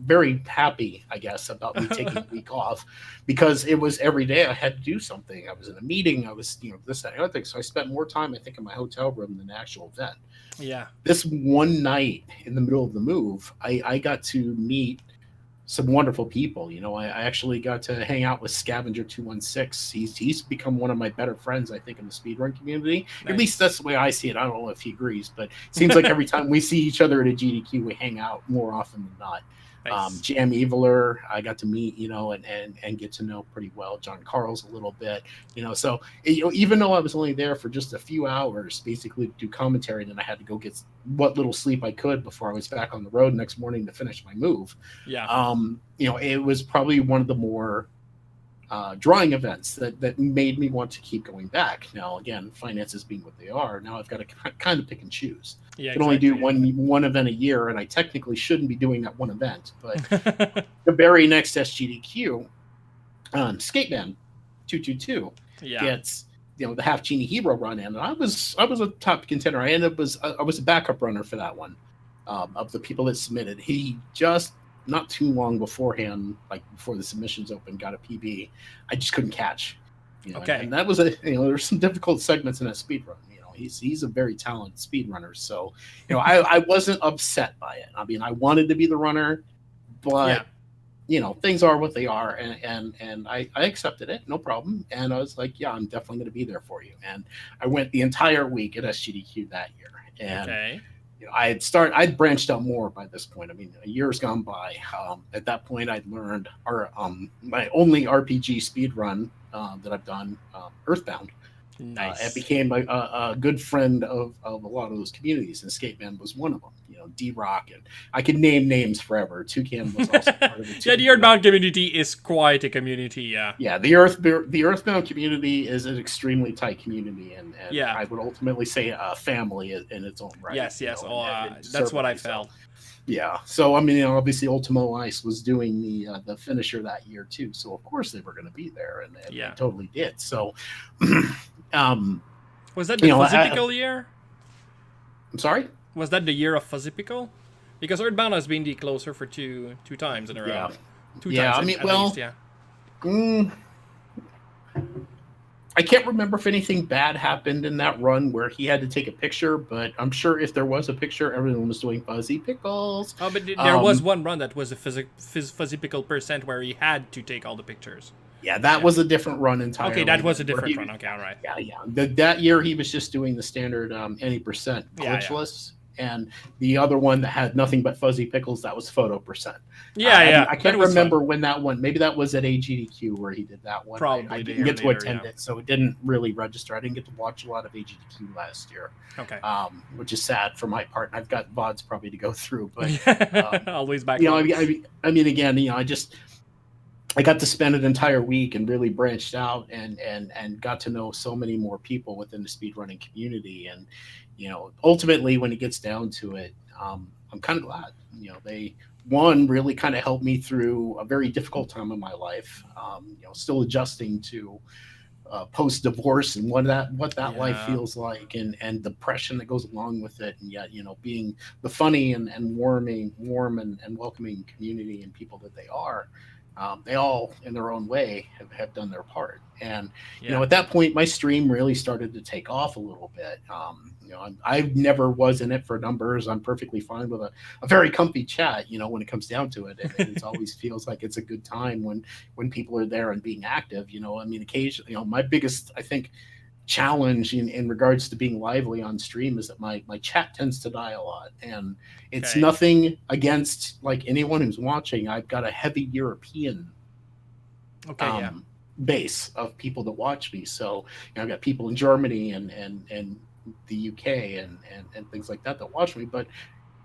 very happy, I guess, about me taking a week off, because it was every day I had to do something. I was in a meeting. I was, this, that, and other thing. So I spent more time, I think, in my hotel room than the actual event. Yeah. This one night in the middle of the move, I got to meet some wonderful people. I actually got to hang out with Scavenger 216. He's become one of my better friends, I think, in the speedrun community. Nice. At least that's the way I see it. I don't know if he agrees, but it seems like every time we see each other at a GDQ, we hang out more often than not. Nice. Jam Eviler, I got to meet, and get to know pretty well. John Carl's a little bit, so even though I was only there for just a few hours, basically to do commentary, and then I had to go get what little sleep I could before I was back on the road next morning to finish my move. Yeah. It was probably one of the more drawing events that made me want to keep going back. Now, again, finances being what they are, now I've got to kind of pick and choose. I can only do one event a year, and I technically shouldn't be doing that one event. But the very next SGDQ, Skateman 222 gets the Half Genie Hero run in, and I was a top contender. I was a backup runner for that one of the people that submitted. He just not too long beforehand, like before the submissions open, got a PB. I just couldn't catch. Okay. And that was there's some difficult segments in that speed run. He's a very talented speedrunner. So, I wasn't upset by it. I mean, I wanted to be the runner, but things are what they are, and I accepted it, no problem. And I was like, yeah, I'm definitely going to be there for you. And I went the entire week at SGDQ that year. And I'd branched out more by this point. I mean, a year's gone by. At that point, I'd learned my only RPG speed run that I've done, Earthbound. Nice. It became a good friend of a lot of those communities, and Skateman was one of them. D-Rock, and I could name names forever. Toucan was also part of it. Yeah, the Earthbound community is quite a community. Yeah, the Earthbound community is an extremely tight community, and I would ultimately say a family in its own right. Yes. That's what I felt. Yeah, so I mean, obviously, Ultimo Ice was doing the finisher that year too, so of course they were going to be there, and they totally did. So, was that the Fuzzy Pickle year? I'm sorry. Was that the year of Fuzzy Pickle? Because Earthbound has been the closer for two times in a row. Yeah. Two times. I mean, least, I can't remember if anything bad happened in that run where he had to take a picture, but I'm sure if there was a picture, everyone was doing Fuzzy Pickles. Oh, but there was one run that was a Fuzzy Pickle % where he had to take all the pictures. Yeah, that was a different run entirely. Okay, that was a different run. Okay, all right. Yeah. That year he was just doing the standard any percent glitchless, and the other one that had nothing but Fuzzy Pickles, that was photo percent. I can't remember when that one. Maybe that was at AGDQ where he did that one. Probably. I didn't get to attend it, so it didn't really register. I didn't get to watch a lot of AGDQ last year. Okay. Which is sad for my part. I've got VODs probably to go through, but always back. I mean, again, I got to spend an entire week and really branched out and got to know so many more people within the speedrunning community. And, ultimately when it gets down to it, I'm kind of glad, they really kind of helped me through a very difficult time in my life. Still adjusting to post-divorce and what that life feels like, and depression that goes along with it. And yet, being the funny and warm and welcoming community and people that they are, They all, in their own way, have done their part. And Yeah. at that point, my stream really started to take off a little bit. I never was in it for numbers. I'm perfectly fine with a very comfy chat. When it comes down to it, and it always feels like it's a good time when people are there and being active. I mean, occasionally, my biggest, I think, challenge in regards to being lively on stream is that my chat tends to die a lot, and it's Okay. nothing against like anyone who's watching. I've got a heavy European Okay. Yeah. base of people that watch me, so I've got people in Germany and the UK and things like that watch me. But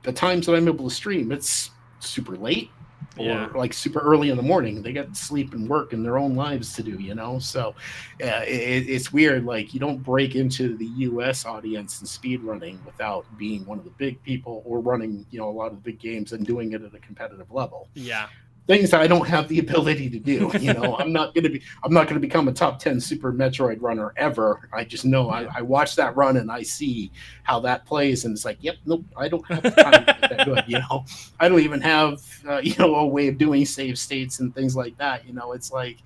the times that I'm able to stream, it's super late Yeah. or like super early in the morning. They got sleep and work and their own lives to do, So it's weird. Like, you don't break into the US audience in speed running without being one of the big people or running, a lot of the big games and doing it at a competitive level. Yeah. Things that I don't have the ability to do. I'm not gonna become a top 10 Super Metroid runner ever. I just know I watch that run and I see how that plays, and it's like, yep, nope, I don't have the time to get that good. I don't even have a way of doing save states and things like that. It's like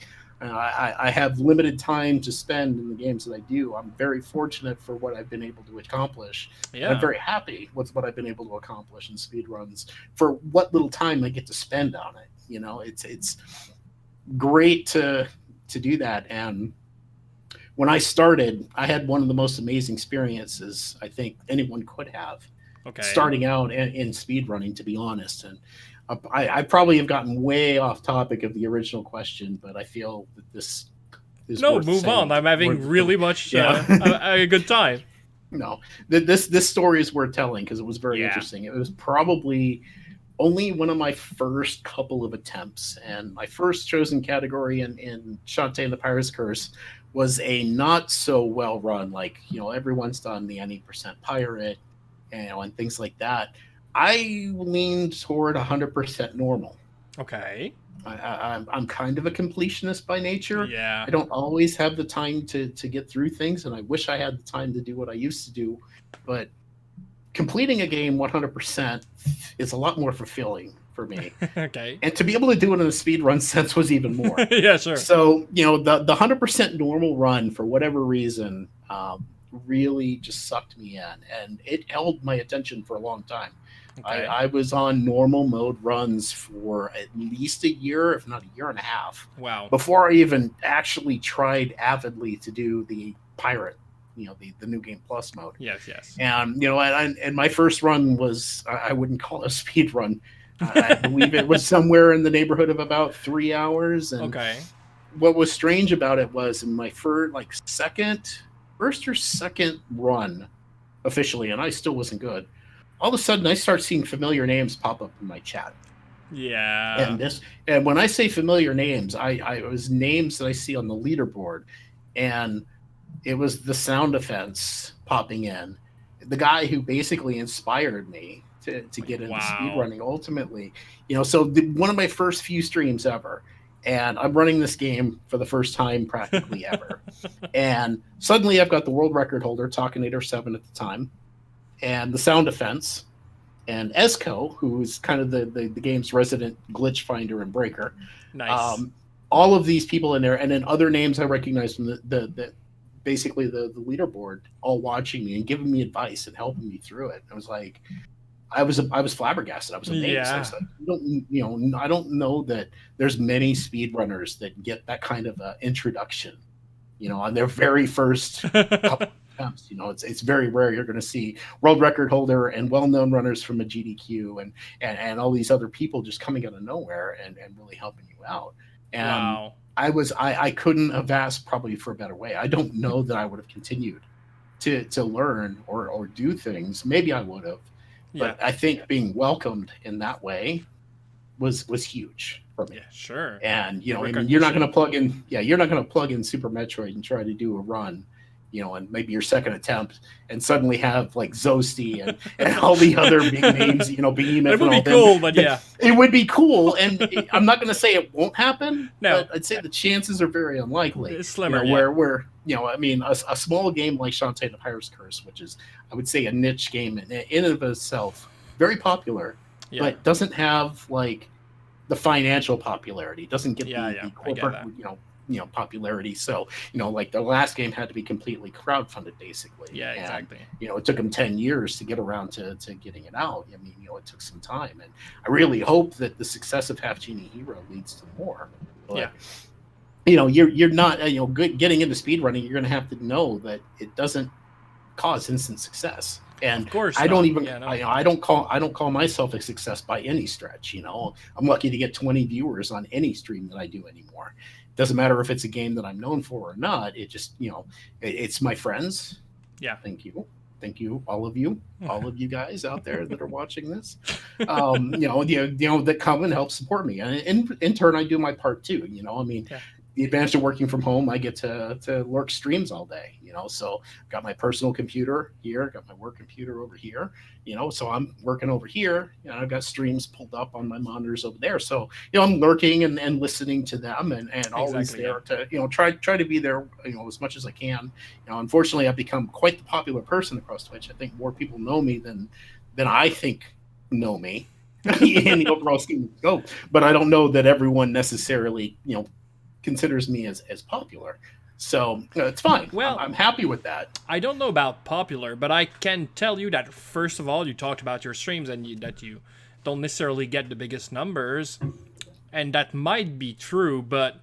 I have limited time to spend in the games that I do. I'm very fortunate for what I've been able to accomplish. Yeah. I'm very happy with what I've been able to accomplish in speedruns for what little time I get to spend on it. It's great to do that. And when I started, I had one of the most amazing experiences I think anyone could have. Okay. Starting out in speedrunning, to be honest. And I probably have gotten way off topic of the original question, but I feel that this is No, worth move saying. on. I'm having really much a good time. No, this story is worth telling because it was very interesting. It was probably only one of my first couple of attempts, and my first chosen category in Shantae and the Pirate's Curse was a not so well run. Like, everyone's done the any percent pirate, and things like that. I leaned toward 100% normal. Okay. I'm kind of a completionist by nature. Yeah. I don't always have the time to get through things, and I wish I had the time to do what I used to do. But completing a game 100% is a lot more fulfilling for me. Okay. And to be able to do it in a speed run sense was even more. Yeah, sure. So, the 100% normal run, for whatever reason, really just sucked me in, and it held my attention for a long time. Okay. I was on normal mode runs for at least a year, if not a year and a half. Wow. Before I even actually tried avidly to do the pirate, the new game plus mode. Yes, yes. And and my first run was, I wouldn't call it a speed run. I believe it was somewhere in the neighborhood of about 3 hours. And okay. What was strange about it was in my first or second run officially, and I still wasn't good. All of a sudden, I start seeing familiar names pop up in my chat. Yeah. And when I say familiar names, it was names that I see on the leaderboard, and it was the sound effects popping in. The guy who basically inspired me to get into speedrunning ultimately. So one of my first few streams ever, and I'm running this game for the first time practically ever. And suddenly I've got the world record holder, Talkinator 7 at the time, and the sound effects, and Esco, who's kind of the game's resident glitch finder and breaker. Nice. All of these people in there, and then other names I recognize from the basically the leaderboard, all watching me and giving me advice and helping me through it. I was like, I was flabbergasted. I was amazed. Yeah. I was like, I don't know that there's many speedrunners that get that kind of introduction, on their very first couple attempts. It's very rare you're going to see world record holder and well-known runners from a GDQ and all these other people just coming out of nowhere and really helping you out. And wow. I couldn't have asked probably for a better way. I don't know that I would have continued to learn or do things. Maybe I would have. Yeah. But I think being welcomed in that way was huge for me. Yeah, sure. And you're not going to plug in. Yeah, you're not going to plug in Super Metroid and try to do a run, and maybe your second attempt, and suddenly have like Zosti and all the other big names, Behemoth. It would be cool, but yeah, it would be cool. And I'm not going to say it won't happen. No, but I'd say the chances are very unlikely. It's slimmer. Where a small game like Shantae and the Pirate's Curse, which is, I would say, a niche game in and of itself, very popular, but doesn't have like the financial popularity. It doesn't get Yeah, the I get corporate, that. popularity. So, like the last game had to be completely crowdfunded basically. Yeah, And, exactly. it took them 10 years to get around to getting it out. I mean, it took some time. And I really hope that the success of Half Genie Hero leads to more. Yeah, But, you're not, good getting into speedrunning, you're going to have to know that it doesn't cause instant success. And of course I don't not. even Yeah, no. I don't call myself a success by any stretch. I'm lucky to get 20 viewers on any stream that I do anymore. Doesn't matter if it's a game that I'm known for or not. It just it's my friends. Yeah. Thank you, all of you guys out there that are watching this. That come and help support me, and in turn, I do my part too. I mean, Yeah. the advantage of working from home, I get to lurk streams all day. So I've got my personal computer here, got my work computer over here. So I'm working over here. I've got streams pulled up on my monitors over there. So I'm lurking and listening to them, and always Exactly, yeah. there to try to be there as much as I can. Unfortunately, I've become quite the popular person across Twitch. I think more people know me than I think know me in the overall scheme of scope. But I don't know that everyone necessarily considers me as popular. So it's fine. Well, I'm happy with that. I don't know about popular, but I can tell you that first of all, you talked about your streams and that you don't necessarily get the biggest numbers, and that might be true. But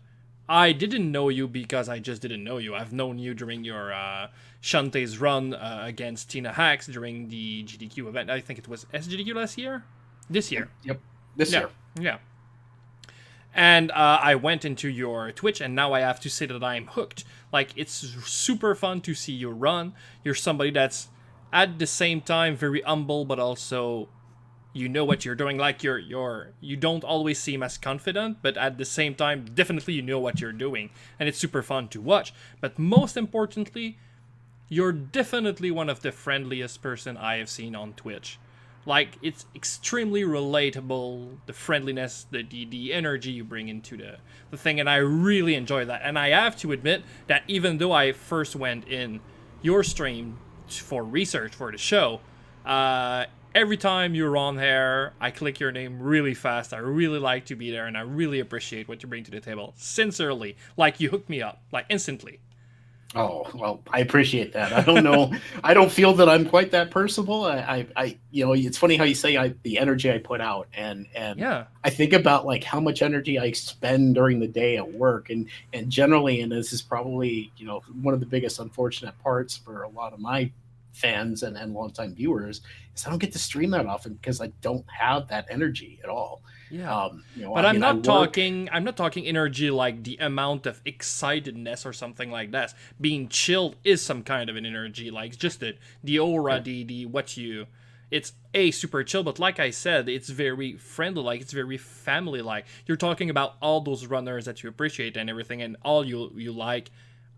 I didn't know you because I just didn't know you. I've known you during your Shantae's run against Tina Hacks during the GDQ event. I think it was SGDQ last year, this year. Yep, this year. Yeah. And I went into your Twitch, and now I have to say that I'm hooked. Like, it's super fun to see you run. You're somebody that's at the same time very humble, but also you know what you're doing. Like, you don't always seem as confident, but at the same time, definitely you know what you're doing, and it's super fun to watch. But most importantly, you're definitely one of the friendliest person I have seen on Twitch. Like, it's extremely relatable, the friendliness, the energy you bring into the thing, and I really enjoy that. And I have to admit that even though I first went in your stream for research for the show, every time you're on there, I click your name really fast. I really like to be there, and I really appreciate what you bring to the table. Sincerely, like, you hooked me up, like, instantly. Oh, well, I appreciate that. I don't know. I don't feel that I'm quite that personable. It's funny how you say the energy I put out, and Yeah. I think about like how much energy I spend during the day at work, and generally, and this is probably one of the biggest unfortunate parts for a lot of my fans and longtime viewers is I don't get to stream that often because I don't have that energy at all. Yeah. But I'm not work, talking energy like the amount of excitedness or something like that. Being chilled is some kind of an energy, like just the aura, the what you it's a super chill, but like I said, it's very friendly, like it's very family like. You're talking about all those runners that you appreciate and everything and all you like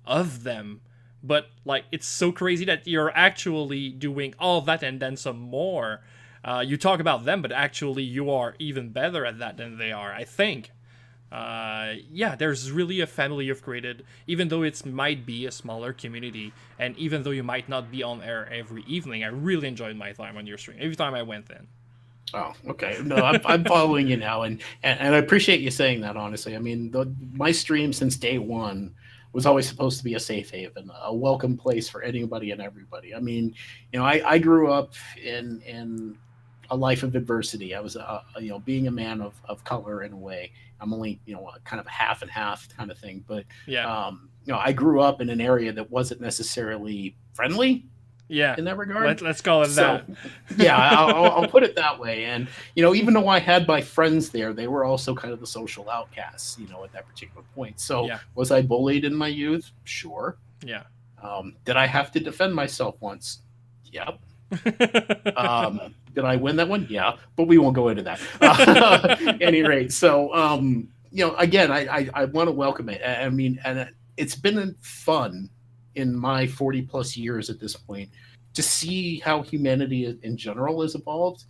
of them. But like it's so crazy that you're actually doing all that and then some more. You talk about them, but actually you are even better at that than they are, I think. Yeah, there's really a family you've created, even though it might be a smaller community, and even though you might not be on air every evening, I really enjoyed my time on your stream, every time I went in. Oh, okay. No, I'm following you now, and I appreciate you saying that. Honestly, I mean, my stream since day one was always supposed to be a safe haven, a welcome place for anybody and everybody. I mean, I grew up in a life of adversity. I was, being a man of color in a way. I'm only, kind of half and half kind of thing. But, Yeah. I grew up in an area that wasn't necessarily friendly Yeah. in that regard. Let's call it So, that. yeah, I'll put it that way. And, even though I had my friends there, they were also kind of the social outcasts, at that particular point. So Yeah. was I bullied in my youth? Sure. Yeah. Did I have to defend myself once? Yep. Did I win that one? Yeah, but we won't go into that. At any rate, so again, I want to welcome it. I mean, and it's been fun in my 40 plus years at this point to see how humanity in general has evolved.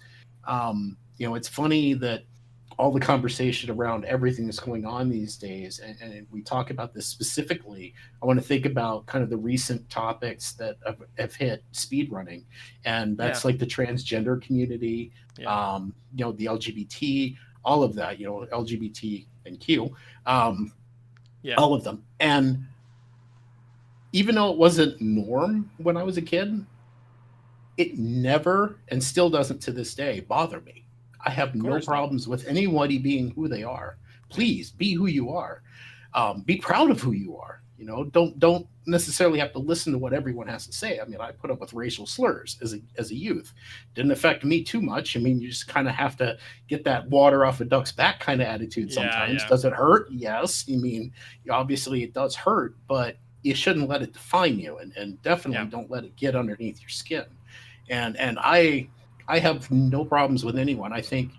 It's funny that all the conversation around everything that's going on these days, and we talk about this specifically, I want to think about kind of the recent topics that have hit speedrunning, and that's like the transgender community, Yeah. the LGBT. all of that, LGBT and Q, um, Yeah. all of them. And even though it wasn't norm when I was a kid, it never and still doesn't to this day bother me. I have Of no course not. problems with anybody being who they are. Yeah. Please be who you are. Be proud of who you are. Don't necessarily have to listen to what everyone has to say. I mean, I put up with racial slurs as a youth. Didn't affect me too much. I mean, you just kind of have to get that water off a duck's back kind of attitude Yeah, sometimes. yeah. Does it hurt? Yes. I mean, obviously it does hurt, but you shouldn't let it define you, and definitely Yeah. don't let it get underneath your skin. And I have no problems with anyone. I think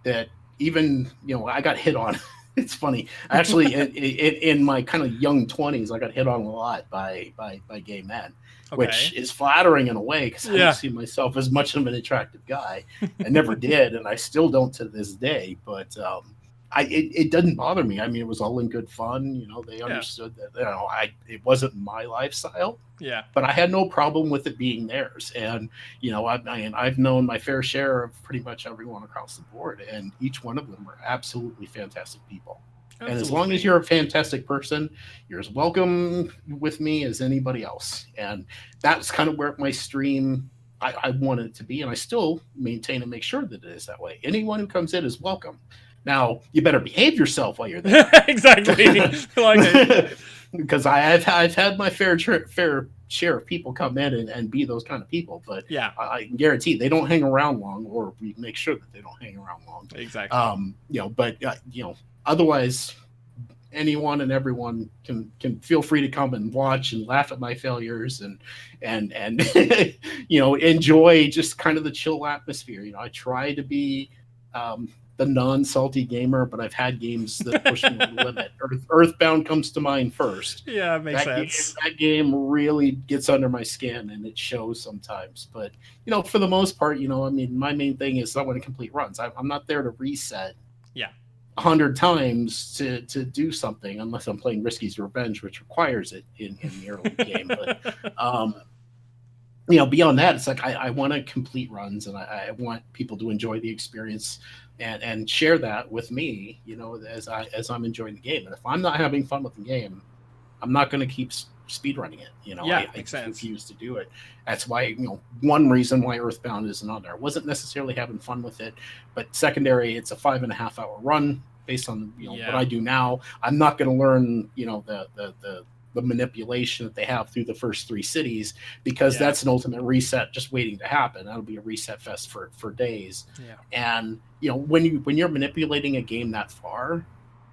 that even I got hit on. It's funny actually. In my kind of young 20s, I got hit on a lot by gay men, which Okay. is flattering in a way because I don't Yeah. see myself as much of an attractive guy. I never did, and I still don't to this day. But it doesn't bother me. I mean, it was all in good fun. They Yeah. understood that it wasn't my lifestyle, Yeah. but I had no problem with it being theirs. And I've known my fair share of pretty much everyone across the board, and each one of them are absolutely fantastic people. And as long as Absolutely. you're a fantastic person, you're as welcome with me as anybody else. And that's kind of where my stream I wanted it to be, and I still maintain and make sure that it is that way. Anyone who comes in is welcome. Now you better behave yourself while you're there. Exactly. Like, Because I've had my fair share of people come in and be those kind of people, but yeah. I can guarantee they don't hang around long, or we make sure that they don't hang around long. Exactly. But otherwise, anyone and everyone can feel free to come and watch and laugh at my failures and enjoy just kind of the chill atmosphere. I try to be the non-salty gamer, but I've had games that push me to the limit. Earthbound comes to mind first. Yeah, makes That game, sense. that game really gets under my skin, and it shows sometimes. But for the most part, I mean, my main thing is I want to complete runs. I'm not there to reset Yeah. 100 times to do something, unless I'm playing Risky's Revenge, which requires it in the early game. But beyond that, it's like I want to complete runs, and I want people to enjoy the experience and share that with me, as I'm enjoying the game. And if I'm not having fun with the game, I'm not going to keep speed running it. Yeah, I makes just sense. refuse to do it. That's why, one reason why Earthbound isn't on there. I wasn't necessarily having fun with it, but secondary, it's a 5.5 hour run based on what Yeah. I do now. I'm not going to learn, the manipulation that they have through the first 3 cities, because Yeah. that's an ultimate reset just waiting to happen. That'll be a reset fest for days. Yeah. And when you're manipulating a game that far,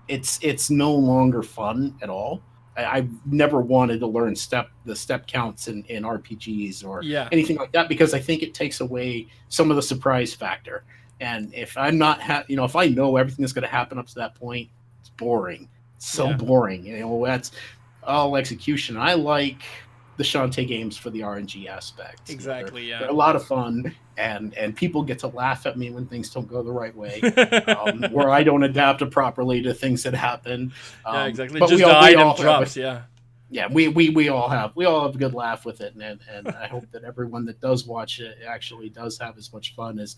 it's no longer fun at all. I've never wanted to learn the step counts in RPGs or Yeah. anything like that, because I think it takes away some of the surprise factor. And if I'm not, if I know everything that's going to happen up to that point, it's boring. It's so Yeah. boring. That's all execution. I like the Shantae games for the RNG aspect. Exactly. They're Yeah. a lot of fun, and people get to laugh at me when things don't go the right way, where I don't adapt it properly to things that happen. Yeah. Exactly. But Just we the all, we item all drops. have, Yeah. yeah, we all have a good laugh with it, and I hope that everyone that does watch it actually does have as much fun as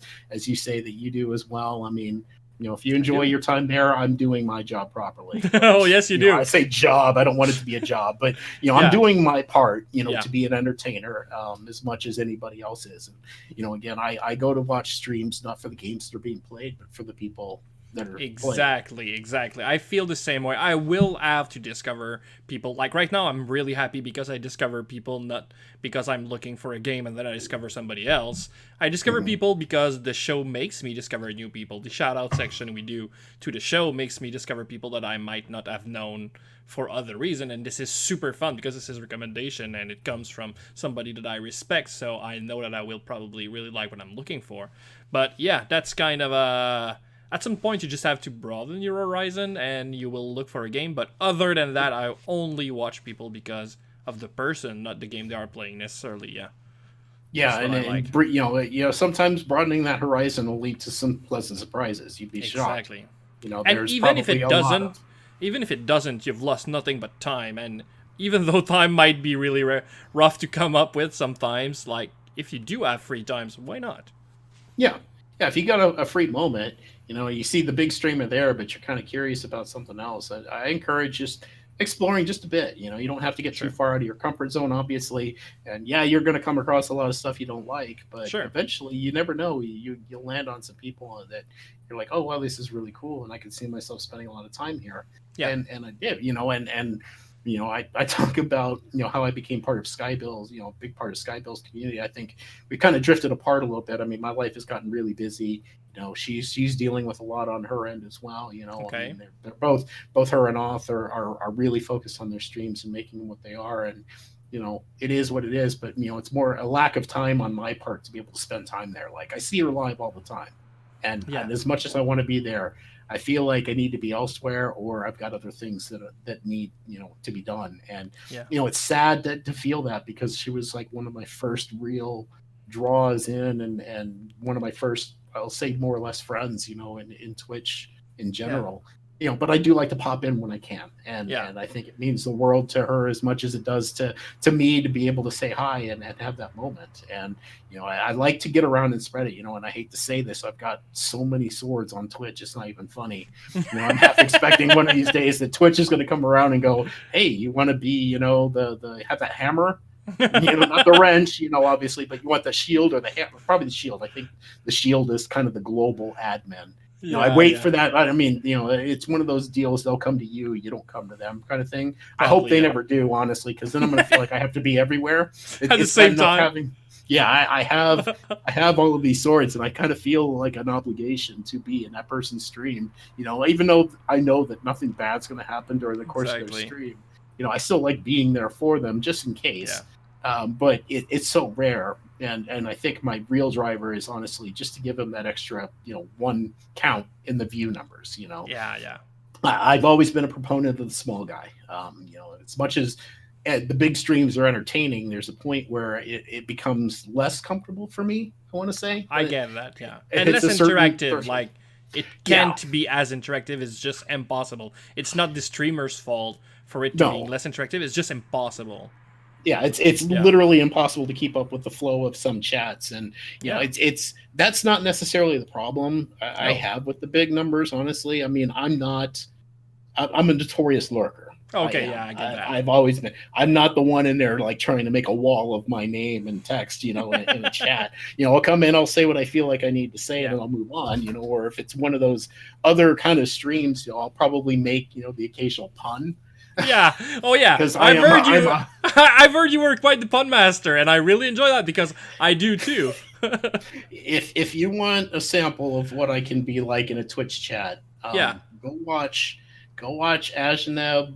you say that you do as well. I mean, if you I enjoy do. your time there, I'm doing my job properly. Oh, yes, you do. I say job, I don't want it to be a job, but Yeah. I'm doing my part, Yeah. to be an entertainer, as much as anybody else is. And again, I go to watch streams not for the games that are being played, but for the people that are playing. Exactly. I feel the same way. I will have to discover people. Like right now, I'm really happy because I discover people, not because I'm looking for a game and then I discover somebody else. I discover people because the show makes me discover new people. The shout out section we do to the show makes me discover people that I might not have known for other reason. And this is super fun because this is a recommendation and it comes from somebody that I respect. So I know that I will probably really like what I'm looking for. But yeah, that's kind of a... At some point, you just have to broaden your horizon and you will look for a game. But other than that, I only watch people because of the person, not the game they are playing necessarily. Yeah. Yeah, That's what I like. sometimes broadening that horizon will lead to some pleasant surprise. You'd be shocked. Exactly. And And even if it doesn't, you've lost nothing but time. And even though time might be really rough to come up with sometimes, like if you do have free times, why not? Yeah. If you got a free moment, you see the big streamer there, but you're kind of curious about something else. I encourage just exploring just a bit. You don't have to get too Sure. far out of your comfort zone, obviously. And yeah, you're going to come across a lot of stuff you don't like, but Sure. eventually, you never know. You'll land on some people that you're like, oh wow, this is really cool, and I can see myself spending a lot of time here. Yeah. And I did, I talk about how I became part of Skybill's, a big part of Skybill's community. I think we kind of drifted apart a little bit. I mean, my life has gotten really busy. She's dealing with a lot on her end as well. I Okay. mean, they're both her and Oth are really focused on their streams and making them what they are. And it is what it is. But it's more a lack of time on my part to be able to spend time there. Like I see her live all the time, and as much as I want to be there, I feel like I need to be elsewhere, or I've got other things that need to be done. And it's sad to feel that, because she was like one of my first real draws in, and one of my first, I'll say, more or less friends, in Twitch in general. But I do like to pop in when I can, and I think it means the world to her as much as it does to me to be able to say hi and have that moment. And I like to get around and spread it. And I hate to say this, I've got so many swords on Twitch, it's not even funny. I'm half expecting one of these days that Twitch is going to come around and go, hey, you want to be the have that hammer. Not the wrench, obviously, but you want the shield or the hammer. Probably the shield. I think the shield is kind of the global admin. I wait for that. I mean, it's one of those deals. They'll come to you. You don't come to them, kind of thing. I hope they never do, honestly, because then I'm going to feel like I have to be everywhere at the same time. I have all of these swords, and I kind of feel like an obligation to be in that person's stream. Even though I know that nothing bad's going to happen during the course of their stream. I still like being there for them just in case. But it's so rare. And I think my real driver is honestly just to give them that extra, one count in the view numbers, I've always been a proponent of the small guy. As much as the big streams are entertaining, there's a point where it becomes less comfortable for me, I want to say. I get that, and less interactive. Like, it can't be as interactive. It's just impossible. It's not the streamer's fault for it to be less interactive. It's just impossible. Yeah, it's literally impossible to keep up with the flow of some chats, and it's that's not necessarily the problem I have with the big numbers. Honestly, I mean, I'm a notorious lurker. Okay, I get that. I've always been. I'm not the one in there like trying to make a wall of my name and text, in a chat. I'll come in, I'll say what I feel like I need to say, and then I'll move on. Or if it's one of those other kind of streams, I'll probably make the occasional pun. Yeah. Oh yeah. Because I've heard you were quite the pun master, and I really enjoy that because I do too. If you want a sample of what I can be like in a Twitch chat, go watch Ajaneb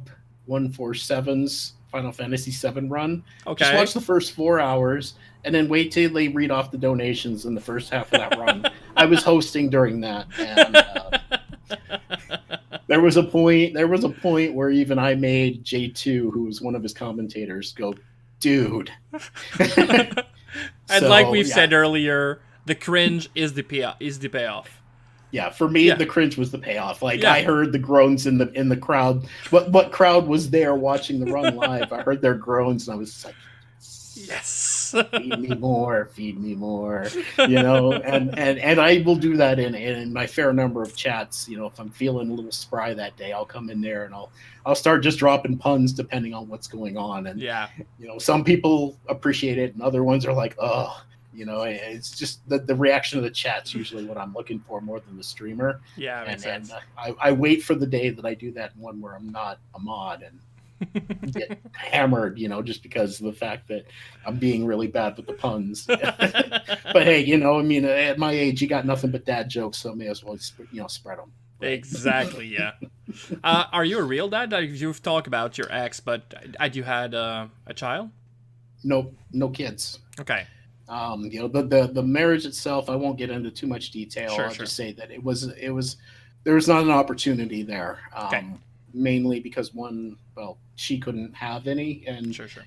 147's Final Fantasy VII run. Okay. Just watch the first 4 hours, and then wait till they read off the donations in the first half of that run. I was hosting during that, and there was a point where even I made J2, who was one of his commentators, go, dude. And like we've said earlier, the cringe is the payoff. Yeah, for me, the cringe was the payoff. Like I heard the groans in the crowd. What crowd was there watching the run live? I heard their groans, and I was like, yes, feed me more, and I will do that in my fair number of chats. If I'm feeling a little spry that day, I'll come in there and I'll start just dropping puns depending on what's going on. And some people appreciate it, and other ones are like, oh. It's just the reaction of the chat's usually what I'm looking for more than the streamer. Yeah, makes sense. I wait for the day that I do that one where I'm not a mod and get hammered, just because of the fact that I'm being really bad with the puns. But hey, I mean, at my age, you got nothing but dad jokes, so I may as well, spread them. Exactly, yeah. Are you a real dad? You've talked about your ex, but had you had a child? No kids. Okay. The marriage itself, I won't get into too much detail. I'll just say that there was not an opportunity there. Mainly because she couldn't have any, and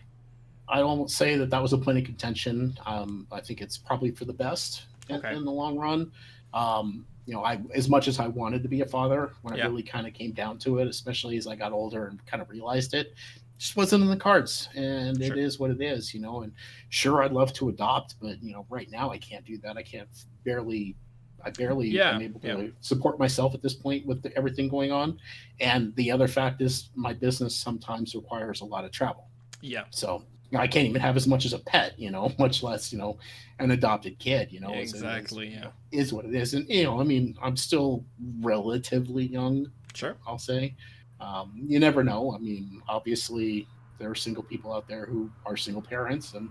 I won't say that was a point of contention. I think it's probably for the best in the long run. I as much as I wanted to be a father, when it really kind of came down to it, especially as I got older and kind of realized it, just wasn't in the cards, and it is what it is, and sure, I'd love to adopt, but right now I can't do that. I can't barely I barely am Yeah, able yeah, to support myself at this point with everything going on. And the other fact is, my business sometimes requires a lot of travel. yeah, So I can't even have as much as a pet, much less, an adopted kid, exactly. Yeah, is what it is. And, I mean, I'm still relatively young, sure. I'll say. You never know. I mean, obviously, there are single people out there who are single parents, and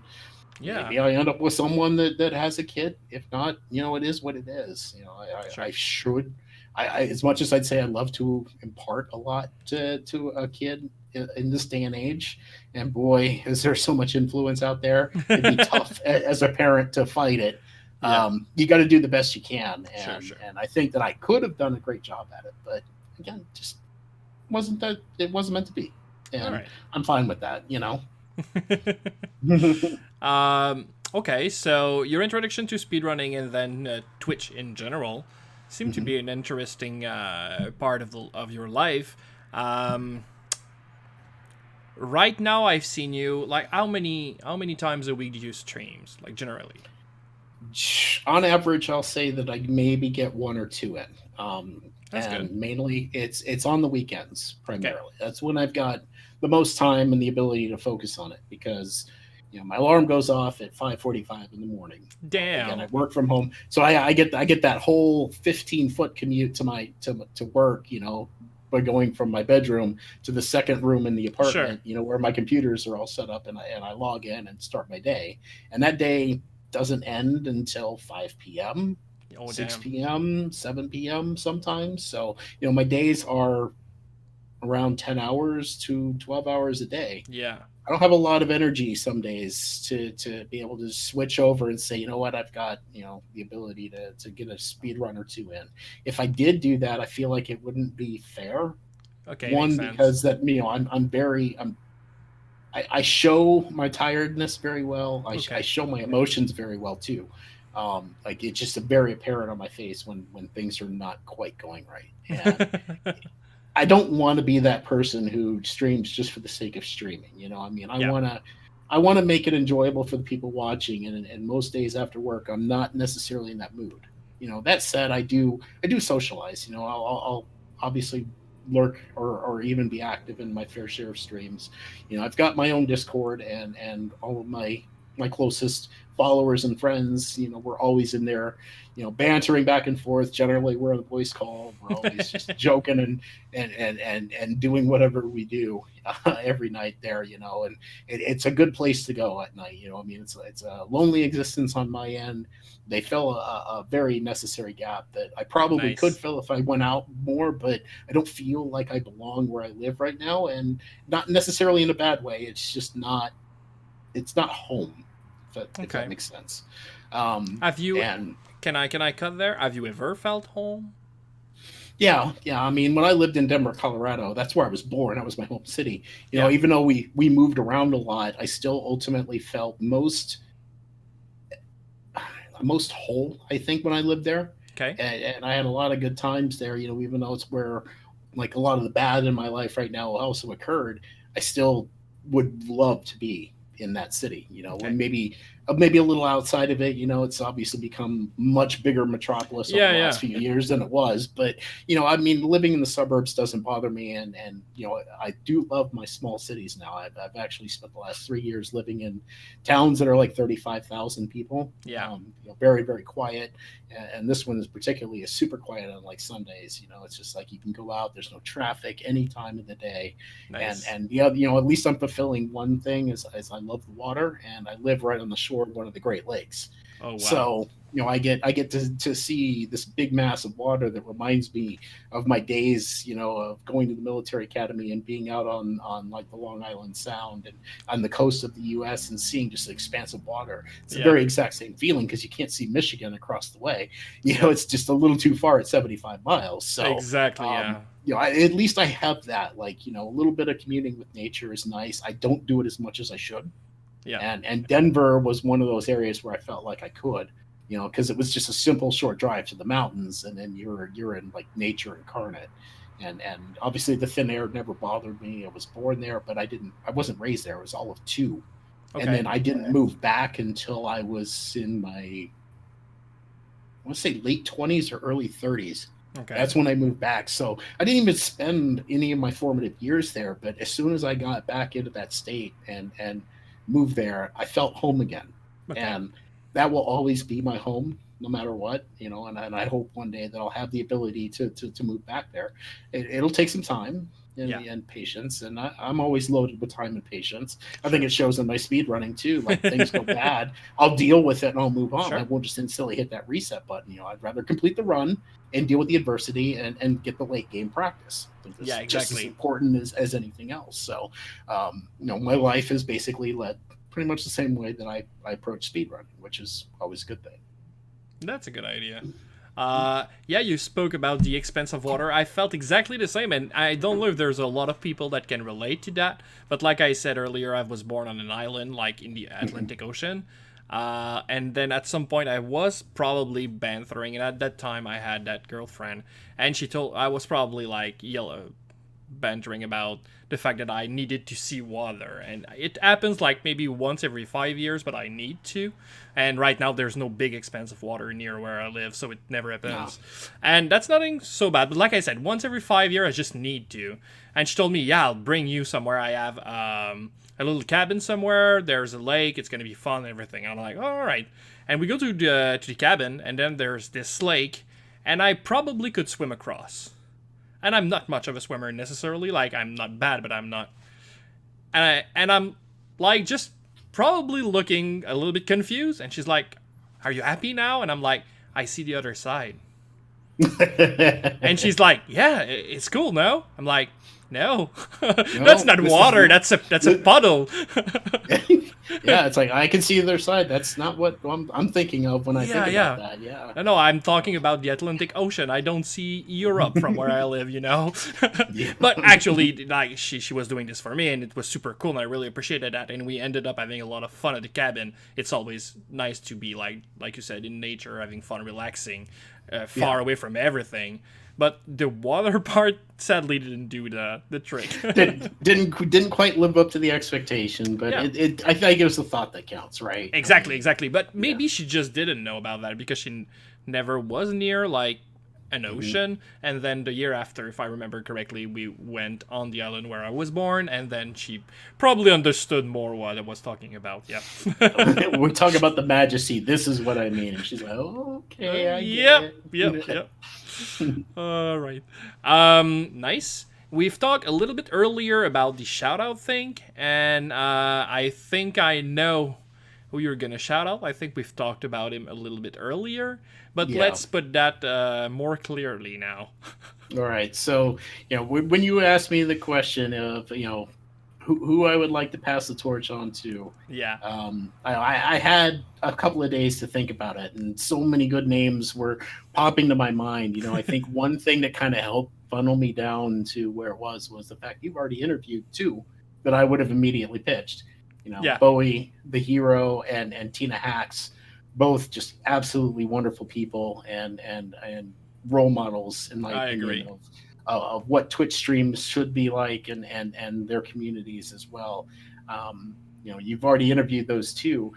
Yeah, maybe I end up with someone that has a kid. If not, it is what it is. I sure. should. As much as I'd say I love to impart a lot to a kid in this day and age, and boy, is there so much influence out there. It'd be tough as a parent to fight it. Yeah, You got to do the best you can, sure, and sure. and I think that I could have done a great job at it, but again, just wasn't that it wasn't meant to be, All and right. I'm fine with that. Okay, so your introduction to speedrunning and then Twitch in general seem to Mhm. be an interesting part of your life. Um, right now, I've seen you like how many times a week do you streams like generally? On average, I'll say that I maybe get one or two in, That's good. and mainly it's on the weekends Okay. primarily. That's when I've got the most time and the ability to focus on it because my alarm goes off at 5:45 in the morning. Again, I Damn. work from home, so I get that whole 15-foot commute to work. By going from my bedroom to the second room in the Sure. apartment, where my computers are all set up, and I log in and start my day. And that day doesn't end until 5 p.m., Oh damn. 6 p.m., 7 p.m. sometimes. So, my days are around 10 hours to 12 hours a day. Yeah. I don't have a lot of energy some days to be able to switch over and say, you know what, I've got, the ability to get a speed run or two in. If I did do that, I feel like it wouldn't be fair. Okay, makes One, sense. because that, I show my tiredness very well. I Okay. show my emotions very well too. Like it's just very apparent on my face when things are not quite going right. And I don't want to be that person who streams just for the sake of streaming. I mean, Yeah. I want to make it enjoyable for the people watching. And most days after work, I'm not necessarily in that mood. That said, I do socialize. I'll obviously lurk or even be active in my fair share of streams. I've got my own Discord, and all of my closest followers and friends. We're always in there, bantering back and forth. Generally, we're on a voice call. We're always just joking and doing whatever we do every night there. And it's a good place to go at night. I mean, it's a lonely existence on my end. They fill a very necessary gap that I probably could Nice. fill if I went out more, but I don't feel like I belong where I live right now, and not necessarily in a bad way. It's just not. It's not home, if that Okay. makes sense. Have you? And Can I cut there? Have you ever felt home? yeah, yeah. I mean, when I lived in Denver, Colorado, that's where I was born. That was my home city. Yeah. Even though we moved around a lot, I still ultimately felt most whole, I think, when I lived there. Okay. And I had a lot of good times there, even though it's where like a lot of the bad in my life right now also occurred. I still would love to be in that city, Okay. and maybe a little outside of it. It's obviously become much bigger metropolis over Yeah. the Yeah. last few years than it was. But I mean, living in the suburbs doesn't bother me, and I do love my small cities now. I've actually spent the last 3 years living in towns that are like 35,000 people. Yeah. Very, very quiet. And this one is particularly super quiet on like Sundays. It's just like you can go out, there's no traffic any time of the day. and Nice. and yeah, at least I'm fulfilling one thing is I love the water, and I live right on the shore of one of the Great Lakes. Oh wow. So I get to see this big mass of water that reminds me of my days, of going to the military academy and being out on like the Long Island Sound and on the coast of the U.S. and seeing just expansive water. It's the Yeah. very exact same feeling because you can't see Michigan across the way. Yeah. It's just a little too far at 75 miles. So Exactly. Yeah. at least I have that. Like, a little bit of commuting with nature is nice. I don't do it as much as I should. Yeah. And Denver was one of those areas where I felt like I could, because it was just a simple short drive to the mountains, and then you're in like nature incarnate. And obviously the thin air never bothered me. I was born there, but I wasn't raised there. I was all of two. And Okay. then I didn't move back until I was in my want to say late 20s or early 30s. Okay. That's when I moved back. So I didn't even spend any of my formative years there. But as soon as I got back into that state and moved there, I felt home again. Okay. And that will always be my home, no matter what, and I hope one day that I'll have the ability to move back there. It'll take some time Yeah. and patience, and I'm always loaded with time and patience. I think it shows in my speed running too. Like things go bad, I'll deal with it and I'll move on. Sure. I won't just instantly hit that reset button. I'd rather complete the run and deal with the adversity and get the late game practice. I think that's Yeah, just as exactly. important as anything else. So, my life is basically led pretty much the same way that I approach speed running, which is always a good thing. That's a good idea. Yeah, you spoke about the expense of water. I felt exactly the same, and I don't know if there's a lot of people that can relate to that. But like I said earlier, I was born on an island, like in the Atlantic Ocean. And then at some point, I was probably bantering, and at that time, I had that girlfriend, and I was probably like bantering about the fact that I needed to see water, and it happens like maybe once every 5 years, but I need to. And right now there's no big expanse of water near where I live, so it never happens. And that's nothing so bad, but like I said, once every 5 years I just need to. And she told me, yeah, I'll bring you somewhere. I have a little cabin somewhere, there's a lake, it's gonna be fun and everything. And I'm like, all right. And we go to the cabin, and then there's this lake, and I probably could swim across. And I'm not much of a swimmer necessarily. Like, I'm not bad, but I'm not. And I'm like just probably looking a little bit confused. And she's like, "Are you happy now?" And I'm like, "I see the other side." And she's like, "Yeah, it's cool, no?" I'm like, "No, that's not water. That's a puddle." Yeah, it's like I can see the other side. That's not what I'm thinking of when I think about that. Yeah. No, I'm talking about the Atlantic Ocean. I don't see Europe from where I live, Yeah. But actually, like she was doing this for me, and it was super cool, and I really appreciated that. And we ended up having a lot of fun at the cabin. It's always nice to be like you said, in nature, having fun, relaxing, far away from everything. But the water part sadly didn't do the trick. didn't quite live up to the expectation, but I think it was the thought that counts, right? Exactly. But maybe she just didn't know about that because she never was near like an ocean. And then the year after, if I remember correctly, we went on the island where I was born, and then she probably understood more what I was talking about. Yeah. We're talking about the majesty. This is what I mean. And she's like, oh, okay, I get it. Yep. All right. Nice. We've talked a little bit earlier about the shout out thing, and I think I know who you're gonna shout out. I think we've talked about him a little bit earlier, but let's put that more clearly now. All right. So, when you asked me the question of, who I would like to pass the torch on to. Yeah. I had a couple of days to think about it, and so many good names were popping to my mind. I think one thing that kind of helped funnel me down to where it was the fact you've already interviewed two that I would have immediately pitched. Bowie, the hero, and Tina Hacks, both just absolutely wonderful people and role models in my opinion. Agree. Of what Twitch streams should be like and their communities as well. You've already interviewed those two.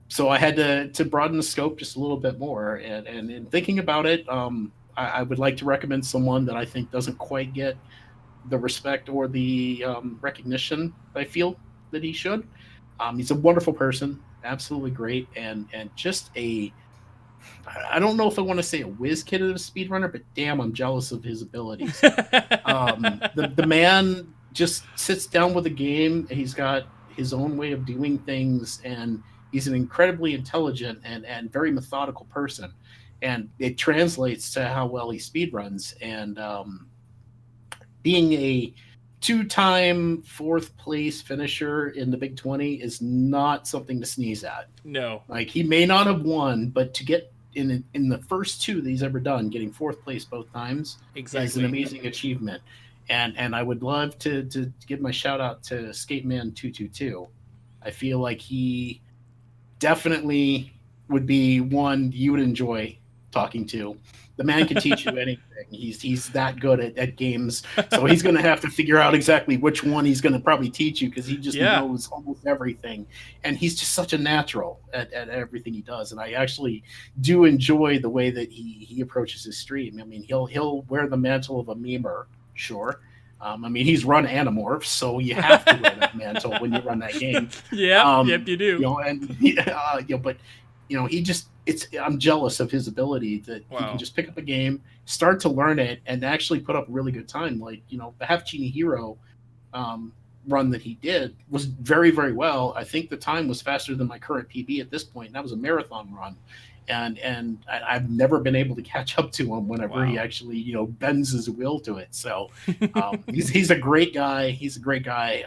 So I had to broaden the scope just a little bit more. And in thinking about it, I would like to recommend someone that I think doesn't quite get the respect or the recognition I feel that he should. He's a wonderful person, absolutely great, and just I don't know if I want to say a whiz kid of a speedrunner, but damn, I'm jealous of his abilities. The man just sits down with a game. He's got his own way of doing things, and he's an incredibly intelligent and very methodical person. And it translates to how well he speedruns. And being a two-time fourth place finisher in the Big 20 is not something to sneeze at. No. Like, he may not have won, but to get in the first two that he's ever done, getting fourth place both times is an amazing achievement. And I would love to give my shout out to Skateman222. I feel like he definitely would be one you would enjoy talking to. The man can teach you anything. He's that good at games. So he's going to have to figure out exactly which one he's going to probably teach you because he just Yeah. knows almost everything. And he's just such a natural at everything he does. And I actually do enjoy the way that he approaches his stream. I mean, he'll wear the mantle of a memer, sure. I mean, he's run Animorphs, so you have to wear that mantle when you run that game. Yep, you do. You know, and but he just I'm jealous of his ability that he Wow. can just pick up a game, start to learn it, and actually put up a really good time. Like, the Half Genie Hero run that he did was very, very well. I think the time was faster than my current PB at this point, and that was a marathon run. And I've never been able to catch up to him whenever he actually bends his will to it. So he's a great guy. He's a great guy.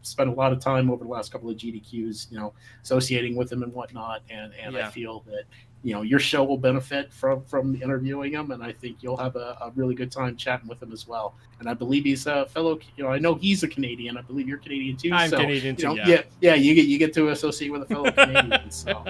Spent a lot of time over the last couple of GDQs, associating with him and whatnot. And I feel that your show will benefit from interviewing him, and I think you'll have a really good time chatting with him as well. And I believe he's a fellow. I know he's a Canadian. I believe you're Canadian too. I'm Canadian too. Yeah. You get to associate with a fellow Canadian. So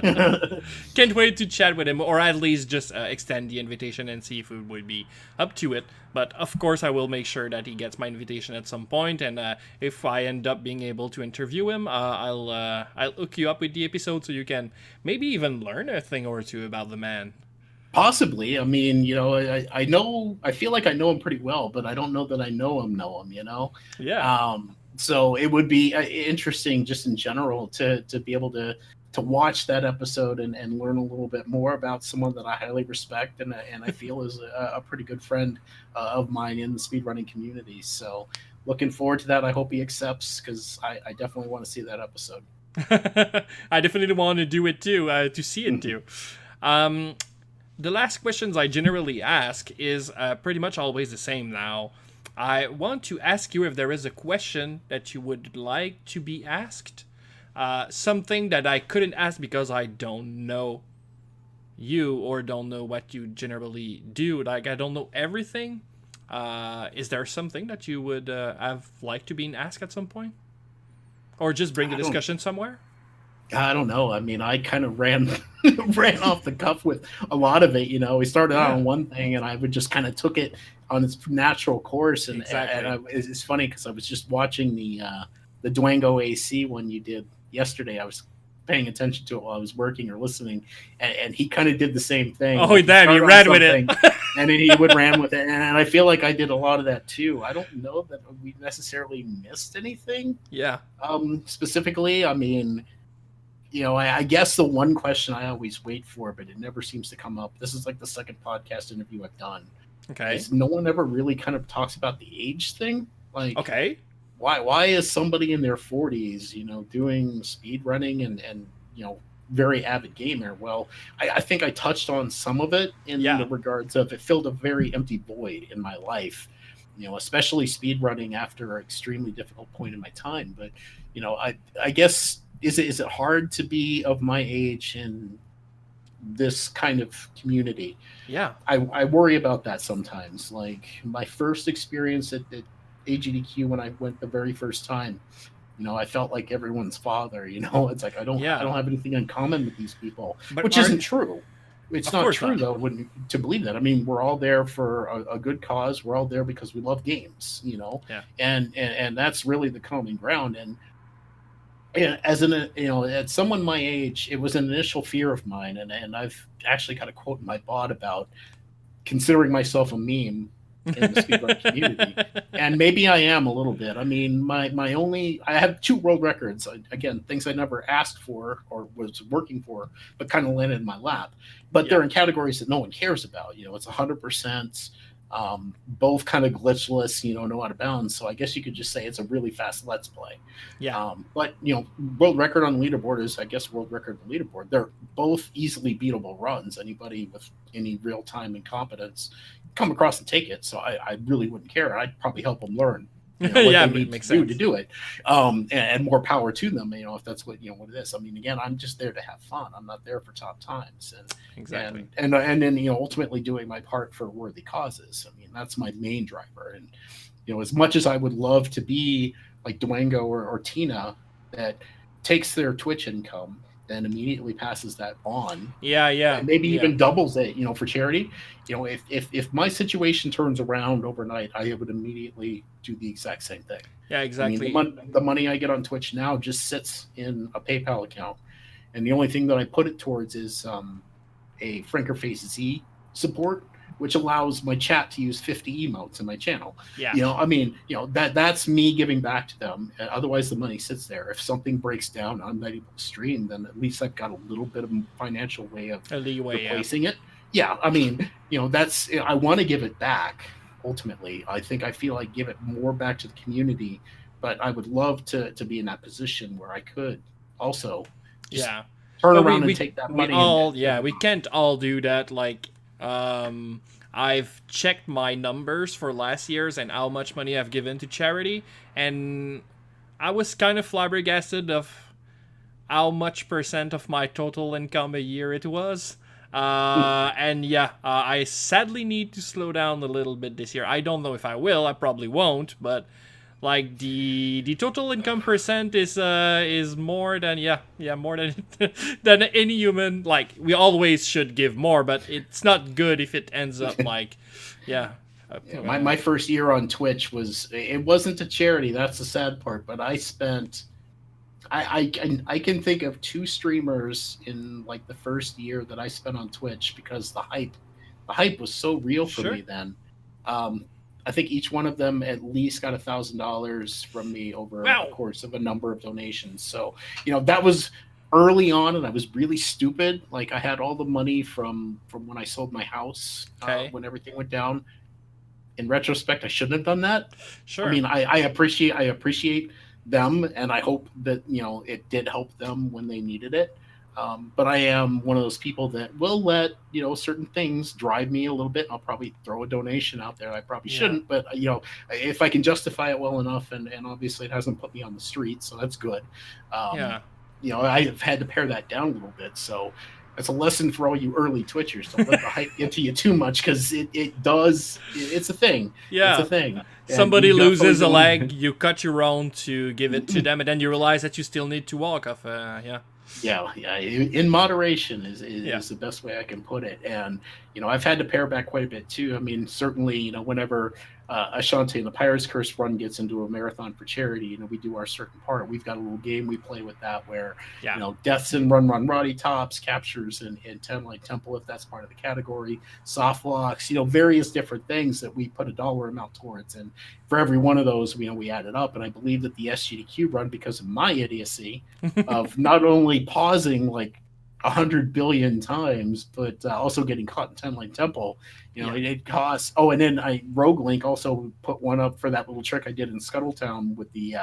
can't wait to chat with him, or at least just extend the invitation and see if he would be up to it. But of course, I will make sure that he gets my invitation at some point. And if I end up being able to interview him, I'll hook you up with the episode so you can maybe even learn a thing or two about the man. Possibly. I mean, I feel like I know him pretty well, but I don't know that I know him. Yeah. So it would be interesting just in general to be able to watch that episode and learn a little bit more about someone that I highly respect and I feel is a pretty good friend of mine in the speedrunning community. So looking forward to that. I hope he accepts because I definitely want to see that episode. I definitely want to do it too, to see it too. The last questions I generally ask is pretty much always the same now. I want to ask you if there is a question that you would like to be asked. Something that I couldn't ask because I don't know you or don't know what you generally do. Like, I don't know everything. Is there something that you would have liked to be asked at some point? Or just bring the discussion somewhere? I don't know. I mean, I kind of ran off the cuff with a lot of it. We started out on one thing, and I would just kind of took it on its natural course. And, it's funny because I was just watching the Dwango AC one you did yesterday. I was paying attention to it while I was working or listening, and he kind of did the same thing. Oh, damn! He ran with it, and then he would ran with it. And I feel like I did a lot of that too. I don't know that we necessarily missed anything. Yeah. Specifically, I mean. I guess the one question I always wait for, but it never seems to come up. This is like the second podcast interview I've done. Okay. No one ever really kind of talks about the age thing. Like, okay, why is somebody in their 40s, doing speed running and very avid gamer? Well, I think I touched on some of it in the regards of it filled a very empty void in my life. Especially speed running after an extremely difficult point in my time. But I guess. Is it hard to be of my age in this kind of community? Yeah. I worry about that sometimes. Like my first experience at AGDQ when I went the very first time, I felt like everyone's father. It's like I don't have anything in common with these people, which isn't true. It's not true though. To believe that. I mean, we're all there for a good cause. We're all there because we love games. And that's really the common ground. And as at someone my age, it was an initial fear of mine, and I've actually got a quote in my bot about considering myself a meme in the speedrun community, and maybe I am a little bit. I mean, I have 2 world records. Again, things I never asked for or was working for, but kind of landed in my lap. But they're in categories that no one cares about. It's 100%. Both kind of glitchless, no out of bounds. So I guess you could just say it's a really fast Let's Play. Yeah. But world record on the leaderboard is, I guess, world record on the leaderboard. They're both easily beatable runs. Anybody with any real time and competence come across and take it. So I really wouldn't care. I'd probably help them learn. What they need to do it. And more power to them, if that's what what it is. I mean, again, I'm just there to have fun. I'm not there for top times. And and then ultimately doing my part for worthy causes. I mean, that's my main driver. And as much as I would love to be like Dwango or Tina that takes their Twitch income and immediately passes that on, Yeah, yeah, and maybe yeah. even doubles it, for charity. If my situation turns around overnight, I would immediately do the exact same thing. Yeah, I mean, exactly. the money I get on Twitch now just sits in a PayPal account, and the only thing that I put it towards is a Frankerface Z support, which allows my chat to use 50 emotes in my channel. Yeah. I mean, that's me giving back to them. Otherwise, the money sits there. If something breaks down, I'm not able to stream, then at least I've got a little bit of financial way of A leeway, yeah. replacing it. Yeah, I mean, that's I want to give it back. Ultimately, I feel I give it more back to the community, but I would love to be in that position where I could also just Yeah. turn But around and take that money and give it we back. can't all do that. Like, I've checked my numbers for last year's and how much money I've given to charity, and I was kind of flabbergasted of how much percent of my total income a year it was. And yeah, I sadly need to slow down a little bit this year. I don't know if I will. I probably won't, but like the total income percent is more than more than than any human. Like, we always should give more, but it's not good if it ends up like yeah. Yeah, my first year on Twitch it wasn't a charity. That's the sad part. But I spent I can think of two streamers in like the first year that I spent on Twitch because the hype was so real for Sure. me then. Um, I think each one of them at least got $1,000 from me over a Wow. course of a number of donations. So that was early on, and I was really stupid. Like I had all the money from when I sold my house Okay. when everything went down. In retrospect, I shouldn't have done that. I Sure. mean, I appreciate them, and I hope that it did help them when they needed it. But I am one of those people that will let certain things drive me a little bit. I'll probably throw a donation out there. I probably Yeah. shouldn't, but if I can justify it well enough, and obviously it hasn't put me on the street, so that's good. Um, Yeah. I've had to pare that down a little bit. So that's a lesson for all you early Twitchers. Don't let the hype get to you too much because it does. It's a thing. It's a Yeah. thing, and Somebody you definitely loses a don't. leg, you cut your own to give it to them, and then you realize that you still need to walk off. Yeah. Yeah. In moderation Yeah. is the best way I can put it. And I've had to pare back quite a bit too. I mean, certainly, whenever Ashante and the Pirates Curse run gets into a marathon for charity, we do our certain part. We've got a little game we play with that where Yeah. deaths in Run Roddy tops, captures in 10 Light Temple if that's part of the category, soft locks, various different things that we put a dollar amount towards. And for every one of those, we add it up. And I believe that the SGDQ run, because of my idiocy of not only pausing like 100 billion times, but also getting caught in 10 Line Temple. Yeah. It costs. Oh, and then Rogue Link also put one up for that little trick I did in Scuttletown with the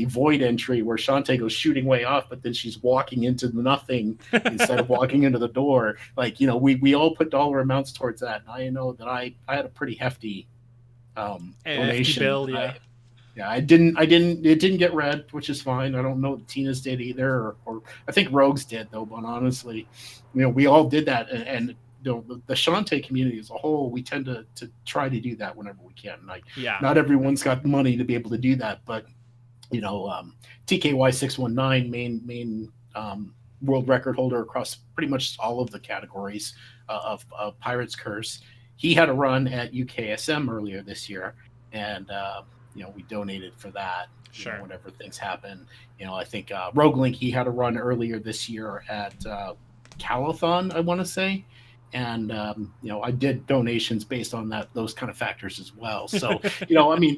void entry where Shantae goes shooting way off, but then she's walking into nothing instead of walking into the door. Like we all put dollar amounts towards that, and I know that I had a pretty hefty FD donation. bill, yeah. Yeah, I didn't. It didn't get read, which is fine. I don't know if Tina's did either, or I think Rogues did though. But honestly, we all did that, and the Shantae community as a whole, we tend to try to do that whenever we can. Like, Yeah. not everyone's got the money to be able to do that, but TKY619, main world record holder across pretty much all of the categories of Pirates Curse. He had a run at UKSM earlier this year, and we donated for that. Sure. Whenever things happen, I think Rogue Link, he had a run earlier this year at Calathon, I want to say, and I did donations based on those kind of factors as well. So I mean,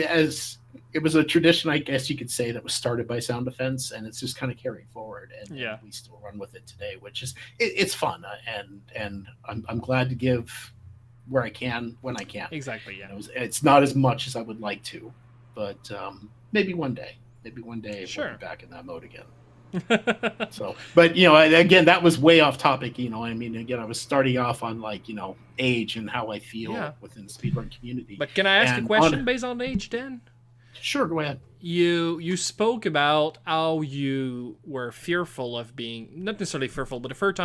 as it was a tradition, I guess you could say, that was started by Sound Defense, and it's just kind of carried forward, and Yeah. we still run with it today, which is it's fun, and I'm glad to give where I can when I can. Exactly, yeah. It's not as much as I would like to, but maybe one day Sure. we'll be back in that mode again. So, but again, that was way off topic. I mean, again, I was starting off on like age and how I feel within the speedrun community. But can I ask a question based on age, Dan? Sure, go ahead. You spoke about how you were fearful of being, not necessarily fearful, but the first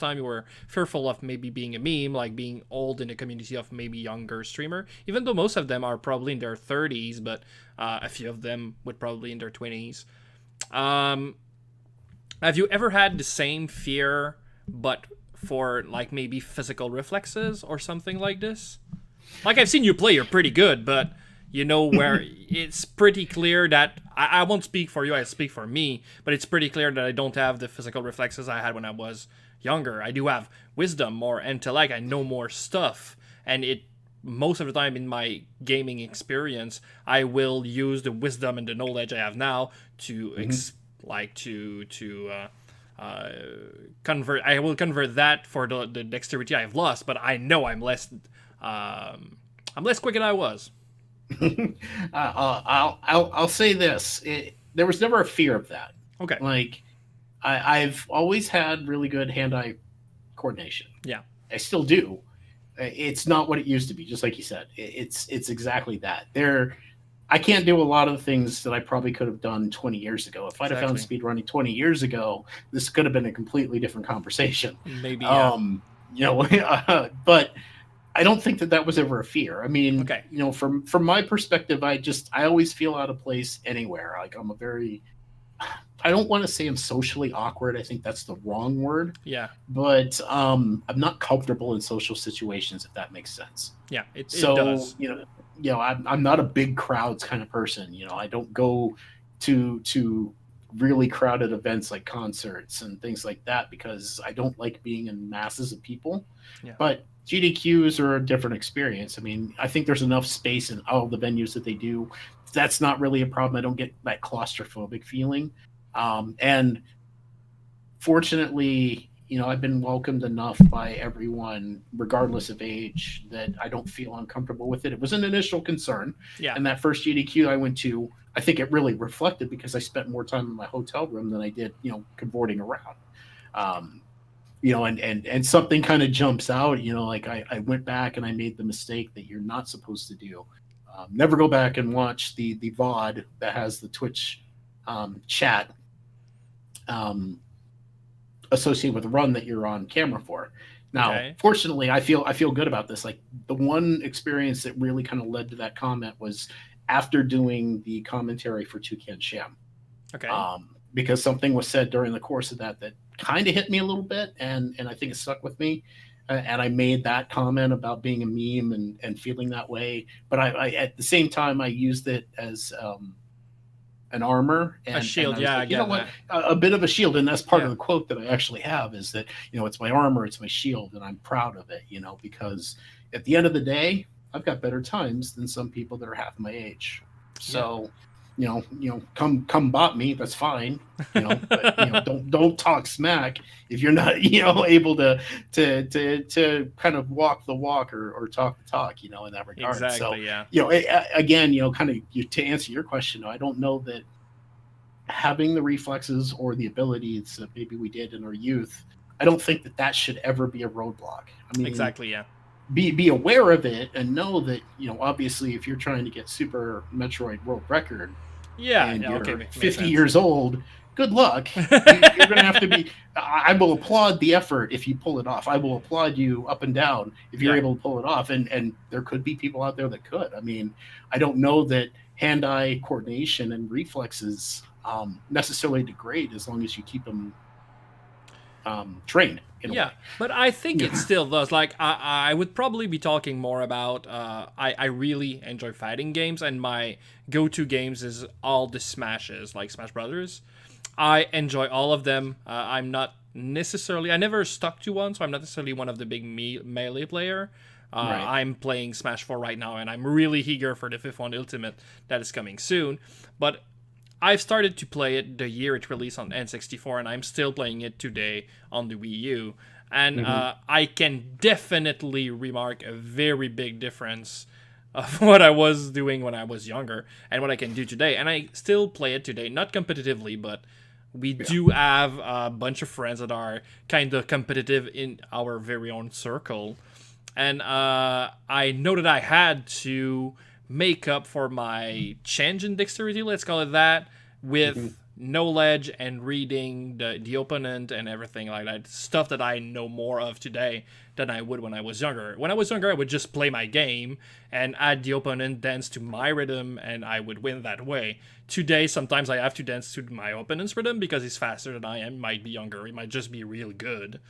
time you were fearful of maybe being a meme, like being old in the community of maybe younger streamer, even though most of them are probably in their 30s, but a few of them would probably in their 20s. Have you ever had the same fear, but for like maybe physical reflexes or something like this? Like I've seen you play, you're pretty good, but you know where it's pretty clear that I won't speak for you, I speak for me, but it's pretty clear that I don't have the physical reflexes I had when I was younger. I do have wisdom, more intellect, I know more stuff, and it most of the time in my gaming experience, I will use the wisdom and the knowledge I have now to convert. I will convert that for the dexterity I've lost, but I know I'm less quick than I was. I'll say this: there was never a fear of that. Okay. Like I've always had really good hand-eye coordination. Yeah. I still do. It's not what it used to be, just like you said. It's exactly that. I can't do a lot of the things that I probably could have done 20 years ago. If I'd have found speedrunning 20 years ago, this could have been a completely different conversation. Maybe, yeah. But I don't think that was ever a fear. I mean, okay. From my perspective, I always feel out of place anywhere. Like I don't want to say I'm socially awkward. I think that's the wrong word. Yeah. But I'm not comfortable in social situations, if that makes sense. Yeah, it does. I'm not a big crowds kind of person. I don't go to really crowded events like concerts and things like that because I don't like being in masses of people. Yeah. But GDQs are a different experience. I mean, I think there's enough space in all the venues that they do. That's not really a problem. I don't get that claustrophobic feeling. And fortunately, I've been welcomed enough by everyone, regardless of age, that I don't feel uncomfortable with it. It was an initial concern. Yeah. And that first GDQ I went to, I think it really reflected because I spent more time in my hotel room than I did, cavorting around. And something kind of jumps out, like I went back and I made the mistake that you're not supposed to do. Never go back and watch the VOD that has the Twitch chat associated with the run that you're on camera for. Now, Fortunately, I feel good about this. Like the one experience that really kind of led to that comment was after doing the commentary for Toucan Sham. Okay. Because something was said during the course of that kind of hit me a little bit, and I think it stuck with me. And I made that comment about being a meme and feeling that way. But I at the same time, I used it as an armor and a shield. And I get what? A bit of a shield. And that's part of the quote that I actually have is that, it's my armor, it's my shield, and I'm proud of it, because at the end of the day, I've got better times than some people that are half my age. So, come bot me, that's fine. But don't talk smack if you're not, able to kind of walk the walk or talk the talk, in that regard. Exactly, so, yeah. Again, kind of to answer your question, I don't know that having the reflexes or the abilities that maybe we did in our youth, I don't think that should ever be a roadblock. I mean, exactly, yeah. Be aware of it and know that, obviously if you're trying to get Super Metroid world record, and you're 50 years old, good luck. You're going to have to be. I will applaud the effort if you pull it off. I will applaud you up and down if you're able to pull it off. And there could be people out there that could. I mean, I don't know that hand-eye coordination and reflexes necessarily degrade as long as you keep them trained. But I think it still does. Like I would probably be talking more about I really enjoy fighting games, and my go-to games is all the Smashes, like Smash Brothers. I enjoy all of them. I'm not necessarily, I never stuck to one, so I'm not necessarily one of the big melee player. I'm playing Smash 4 right now, and I'm really eager for the 5th one Ultimate that is coming soon. But I've started to play it the year it released on N64, and I'm still playing it today on the Wii U. And I can definitely remark a very big difference of what I was doing when I was younger and what I can do today. And I still play it today, not competitively, but we do have a bunch of friends that are kind of competitive in our very own circle. And I know that I had to make up for my change in dexterity, let's call it that, with knowledge and reading the opponent and everything like that. Stuff that I know more of today than I would when I was younger. When I was younger, I would just play my game and add the opponent dance to my rhythm, and I would win that way. Today, sometimes I have to dance to my opponent's rhythm because he's faster than I am. He might be younger. He might just be real good.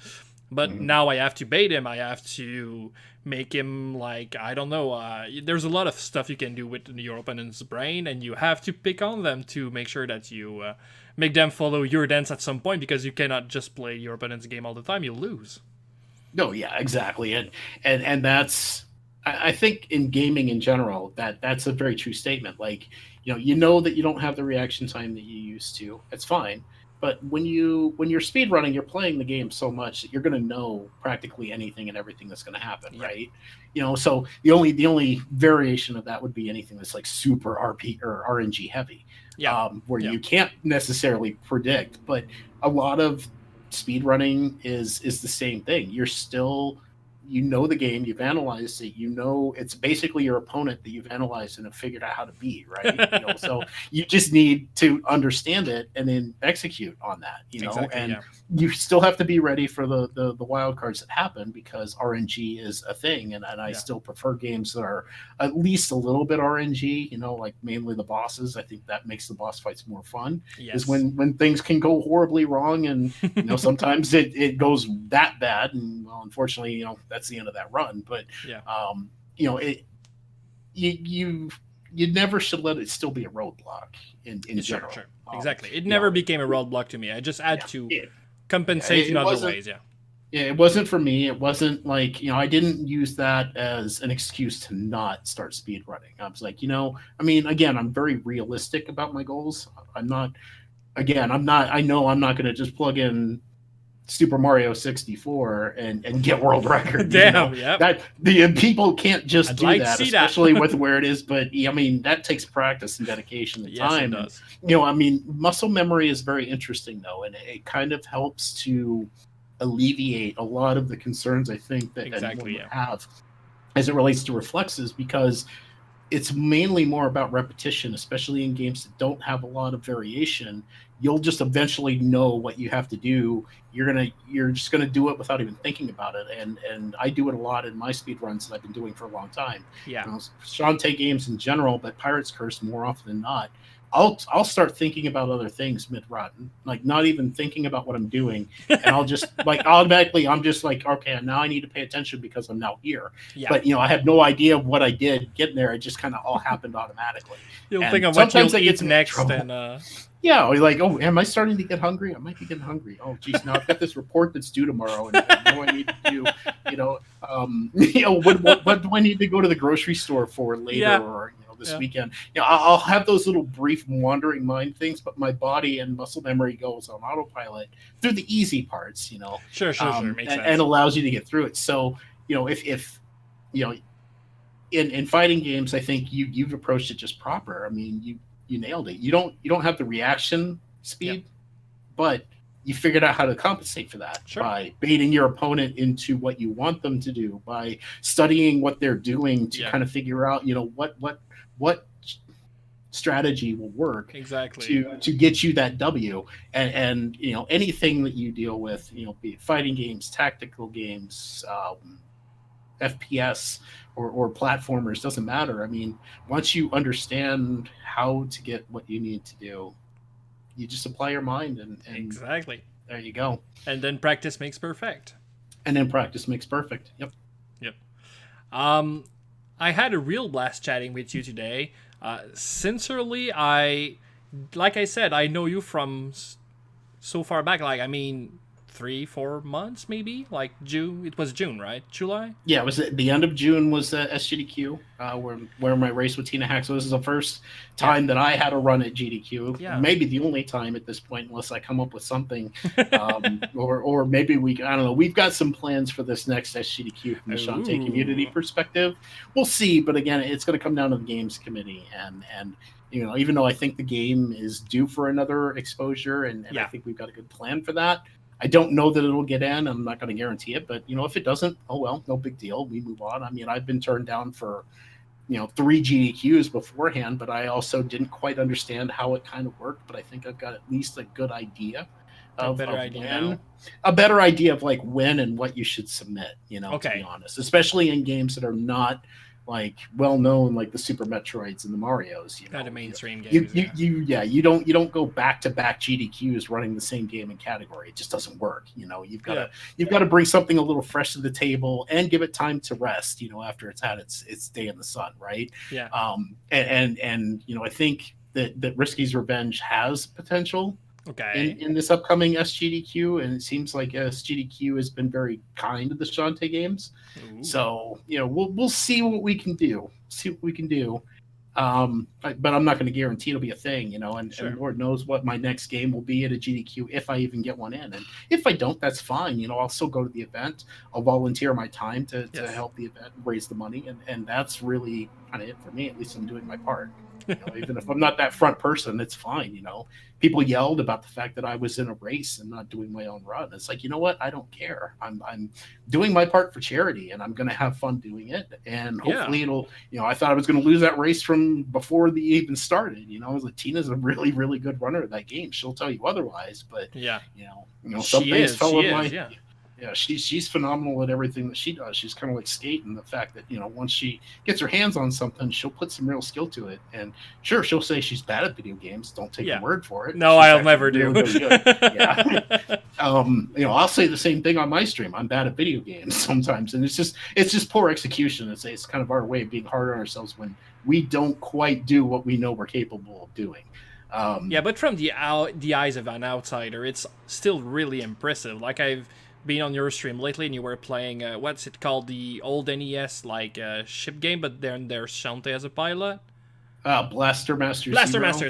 But now I have to bait him. I have to make him like, I don't know. There's a lot of stuff you can do with your opponent's brain, and you have to pick on them to make sure that you make them follow your dance at some point, because you cannot just play your opponent's game all the time. You'll lose. No, yeah, exactly. And that's, I think in gaming in general, that's a very true statement. Like, you know that you don't have the reaction time that you used to. It's fine. But when you're speed running, you're playing the game so much that you're going to know practically anything and everything that's going to happen, right? So the only variation of that would be anything that's like super RP or RNG heavy, where you can't necessarily predict. But a lot of speed running is the same thing. You're still, the game, you've analyzed it, it's basically your opponent that you've analyzed and have figured out how to beat, right? So you just need to understand it and then execute on that, you still have to be ready for the wild cards that happen, because RNG is a thing, and I still prefer games that are at least a little bit RNG, like mainly the bosses. I think that makes the boss fights more fun, is when things can go horribly wrong, and sometimes it goes that bad, and well, unfortunately, that's the end of that run. But you never should let it still be a roadblock in general. Sure. Exactly. It never became a roadblock to me. I just had to compensate in other ways. Yeah, it wasn't for me. It wasn't like, I didn't use that as an excuse to not start speed running. I was like, again, I'm very realistic about my goals. I know I'm not going to just plug in Super Mario 64 and get world record. Damn, that the people can't just do that, especially with where it is. But that takes practice and dedication and time. It does. Muscle memory is very interesting though, and it kind of helps to alleviate a lot of the concerns I think that anyone would have as it relates to reflexes, because it's mainly more about repetition, especially in games that don't have a lot of variation. You'll just eventually know what you have to do. You're just gonna do it without even thinking about it. And I do it a lot in my speed runs that I've been doing for a long time. Shantae games in general, but Pirate's Curse more often than not. I'll start thinking about other things mid-run, like not even thinking about what I'm doing, and I'll just like automatically I'm just like, okay, now I need to pay attention because I'm now here. But I had no idea what I did getting there. It just kind of all happened automatically. You'll think of what you'll eat next, and or like, oh, am I starting to get hungry? I might be getting hungry. Oh, geez, now I've got this report that's due tomorrow, and I know I need to do, what do I need to go to the grocery store for later, or this weekend? I'll have those little brief wandering mind things, but my body and muscle memory goes on autopilot through the easy parts, Sure. Makes sense. And allows you to get through it. So, if in fighting games, I think you've approached it just proper. I mean, you nailed it. You don't have the reaction speed, but you figured out how to compensate for that by baiting your opponent into what you want them to do, by studying what they're doing to kind of figure out, what strategy will work to get you that W. And anything that you deal with, be it fighting games, tactical games, FPS or platformers, doesn't matter. I mean, once you understand how to get what you need to do, you just apply your mind and there you go. And then practice makes perfect. Yep. I had a real blast chatting with you today. Sincerely, like I said, I know you from so far back. 3-4 months, maybe, like June. It was June, right? July? Yeah, it was the end of June was SGDQ, where my race with Tina Hack. So this is the first time that I had a run at GDQ. Maybe the only time at this point, unless I come up with something, or maybe I don't know. We've got some plans for this next SGDQ from the Shantae community perspective. We'll see, but again, it's going to come down to the games committee, and even though I think the game is due for another exposure, and I think we've got a good plan for that. I don't know that it'll get in. I'm not going to guarantee it, but if it doesn't, oh well, no big deal. We move on. I mean, I've been turned down for 3 GDQs beforehand, but I also didn't quite understand how it kind of worked. But I think I've got at least a good idea A of better idea when, now. a better idea of like when and what you should submit, to be Okay. honest, especially in games that are not like well known, like the Super Metroids and the Marios. Kind of mainstream You games, you, you yeah, you don't go back to back GDQs running the same game and category. It just doesn't work. You've got to bring something a little fresh to the table and give it time to rest. After it's had its day in the sun, right? Yeah. And I think that Risky's Revenge has potential Okay. in this upcoming SGDQ, and it seems like SGDQ has been very kind to the Shantae games. Ooh. So we'll see what we can do. But I'm not going to guarantee it'll be a thing, and Lord knows what my next game will be at a GDQ if I even get one in. And if I don't, that's fine. I'll still go to the event. I'll volunteer my time to help the event, raise the money, and that's really kind of it for me. At least I'm doing my part. Even if I'm not that front person, it's fine. People yelled about the fact that I was in a race and not doing my own run. It's like, you know what? I don't care. I'm doing my part for charity, and I'm going to have fun doing it. And hopefully it'll, I thought I was going to lose that race from before the even started. I was like, Tina's a really, really good runner of that game. She'll tell you otherwise, but some things fell in my. Yeah, she's phenomenal at everything that she does. She's kind of like skating. The fact that once she gets her hands on something, she'll put some real skill to it. And sure, she'll say she's bad at video games. Don't take her word for it. No, I'll never do. Really good. Yeah. I'll say the same thing on my stream. I'm bad at video games sometimes, and it's just poor execution. It's kind of our way of being hard on ourselves when we don't quite do what we know we're capable of doing. But from the eyes of an outsider, it's still really impressive. Like I've been on your stream lately, and you were playing what's it called, the old NES ship game, but then there's Shantae as a pilot. Blaster Masters.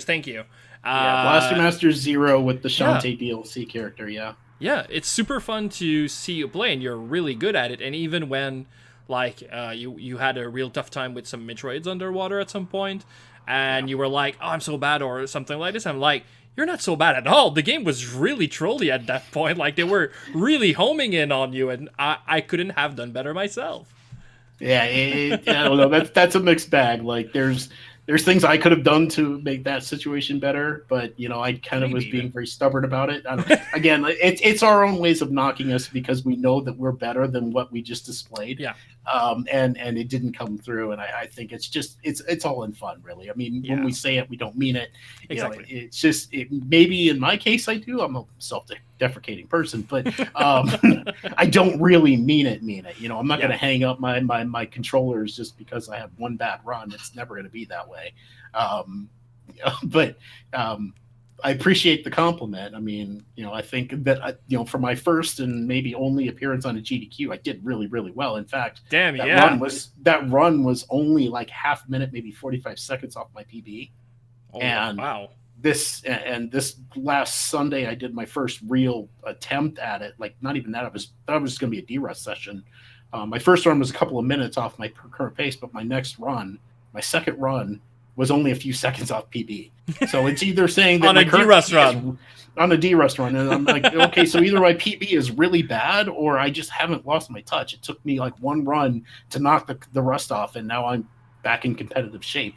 Thank you. Blaster Masters Zero with the Shantae DLC character. Yeah, it's super fun to see you play, and you're really good at it. And even when you had a real tough time with some Metroids underwater at some point, and you were like, oh, I'm so bad, or something like this, I'm like, you're not so bad at all. The game was really trolly at that point. Like, they were really homing in on you, and I couldn't have done better myself. Yeah, I don't know. That's a mixed bag. Like, there's things I could have done to make that situation better, but I kind of was being very stubborn about it. Again, it's our own ways of knocking us because we know that we're better than what we just displayed. Yeah. And it didn't come through, and I think it's all in fun, really. I mean, when we say it, we don't mean it. Exactly. It's just maybe in my case I do. I'm a self-deprecating person, but I don't really mean it. I'm not going to hang up my controllers just because I have one bad run. It's never going to be that way. But I appreciate the compliment. I mean, I think that, for my first and maybe only appearance on a GDQ, I did really, really well. In fact, that run was only like half minute, maybe 45 seconds off my PB. Oh, and wow. This last Sunday, I did my first real attempt at it. Like, not even that. I thought it was going to be a D-Rust session. My first run was a couple of minutes off my current pace, but my second run, was only a few seconds off PB. So it's either saying that on a D-Rust run. On a D-Rust run. And I'm like, okay, so either my PB is really bad or I just haven't lost my touch. It took me like one run to knock the rust off, and now I'm back in competitive shape,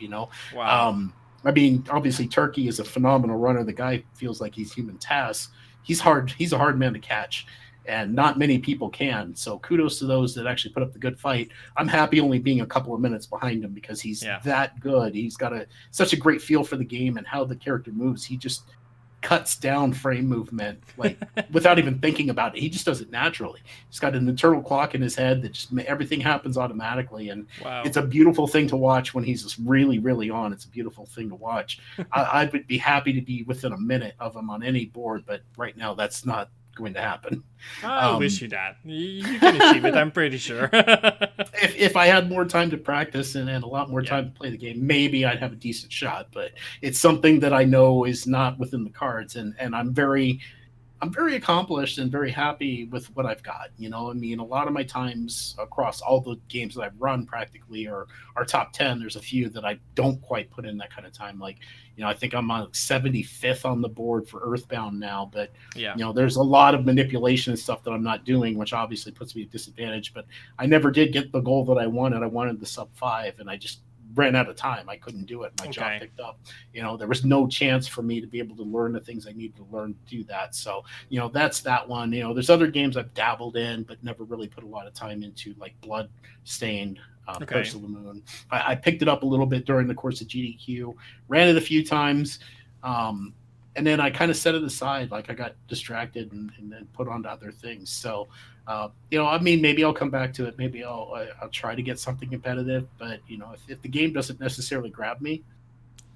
Wow. I mean, obviously Turkey is a phenomenal runner. The guy feels like he's human Taz. He's a hard man to catch, and not many people can. So kudos to those that actually put up the good fight. I'm happy only being a couple of minutes behind him because he's that good. He's got such a great feel for the game and how the character moves. He just cuts down frame movement like without even thinking about it. He just does it naturally. He's got an internal clock in his head that just everything happens automatically, and it's a beautiful thing to watch when he's just really, really on. It's a beautiful thing to watch. I would be happy to be within a minute of him on any board, but right now that's not going to happen. I wish you that. You can achieve it, I'm pretty sure. if I had more time to practice and a lot more time to play the game, maybe I'd have a decent shot, but it's something that I know is not within the cards, and I'm very accomplished and very happy with what I've got. I mean, a lot of my times across all the games that I've run practically are top 10. There's a few that I don't quite put in that kind of time. Like, I think I'm on 75th on the board for Earthbound now, but there's a lot of manipulation and stuff that I'm not doing, which obviously puts me at disadvantage, but I never did get the goal that I wanted. I wanted the sub 5, and I just ran out of time. I couldn't do it. My job picked up. There was no chance for me to be able to learn the things I needed to learn to do that. So, that's that one. There's other games I've dabbled in, but never really put a lot of time into, like Bloodstained, Curse of the Moon. I picked it up a little bit during the course of GDQ, ran it a few times. And then I kind of set it aside, like I got distracted and then put on to other things. So, maybe I'll come back to it. Maybe I'll try to get something competitive. But if the game doesn't necessarily grab me,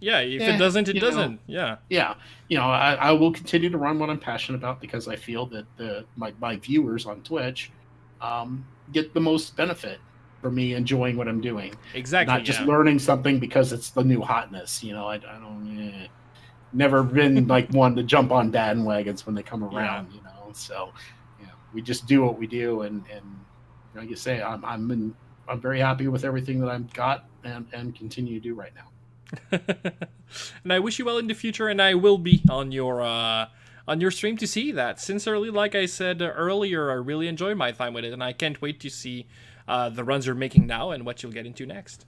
if it doesn't, it doesn't. I will continue to run what I'm passionate about because I feel that my viewers on Twitch get the most benefit for me enjoying what I'm doing. Exactly, not just learning something because it's the new hotness. I don't. Never been like one to jump on bandwagons when they come around, So, we just do what we do, and like you say, I'm very happy with everything that I've got and continue to do right now. And I wish you well in the future, and I will be on your stream to see that. Sincerely, like I said earlier, I really enjoy my time with it, and I can't wait to see the runs you're making now and what you'll get into next.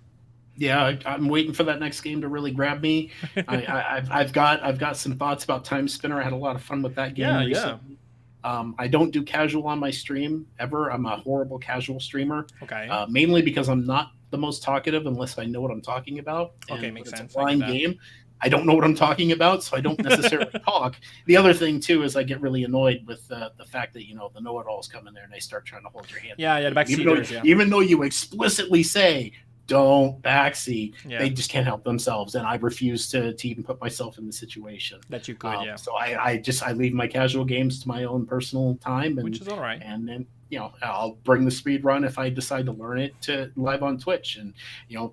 Yeah, I'm waiting for that next game to really grab me. I've got some thoughts about Time Spinner. I had a lot of fun with that game recently. I don't do casual on my stream ever. I'm a horrible casual streamer. Okay. Mainly because I'm not the most talkative unless I know what I'm talking about. Okay, makes sense. It's a blind game. I don't know what I'm talking about, so I don't necessarily talk. The other thing too is I get really annoyed with the fact that the know-it-alls come in there and they start trying to hold your hand. Yeah, the backseaters. Even though you explicitly say, don't backseat. They just can't help themselves, and I refuse to even put myself in the situation that you could. So I leave my casual games to my own personal time, which is all right. And then I'll bring the speed run if I decide to learn it to live on Twitch. And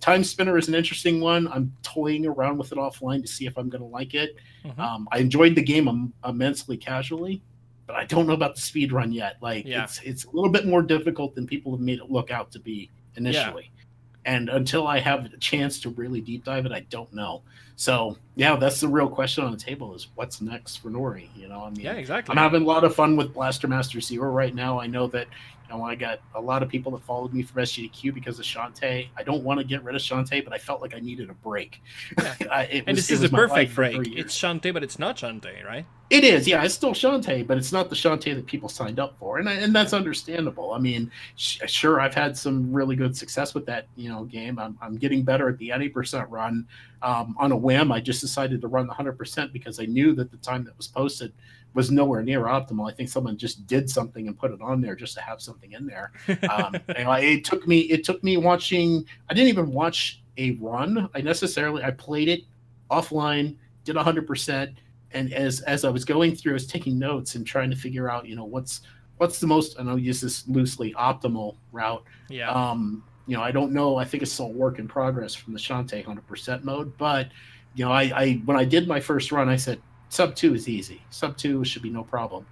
Time Spinner is an interesting one. I'm toying around with it offline to see if I'm going to like it. Mm-hmm. I enjoyed the game immensely casually, but I don't know about the speed run yet. It's a little bit more difficult than people have made it look out to be initially. And until I have a chance to really deep dive it, I don't know. So, that's the real question on the table is what's next for Nori? Exactly. I'm having a lot of fun with Blaster Master Zero right now. I know that I got a lot of people that followed me from SGDQ because of Shantae. I don't want to get rid of Shantae, but I felt like I needed a break. Yeah. This is a perfect break. It's Shantae, but it's not Shantae, right? It is, yeah. It's still Shantae, but it's not the Shantae that people signed up for, and that's understandable. I mean, sure, I've had some really good success with that, game. I'm getting better at the 80% run. On a whim, I just decided to run the 100% because I knew that the time that was posted was nowhere near optimal. I think someone just did something and put it on there just to have something in there. It took me watching. I didn't even watch a run. I played it offline, did 100%. And as I was going through, I was taking notes and trying to figure out, what's the most, and I'll use this loosely, optimal route. Yeah. I don't know. I think it's still a work in progress from the Shantae 100% mode. But, I when I did my first run, I said, sub 2 is easy. Sub 2 should be no problem.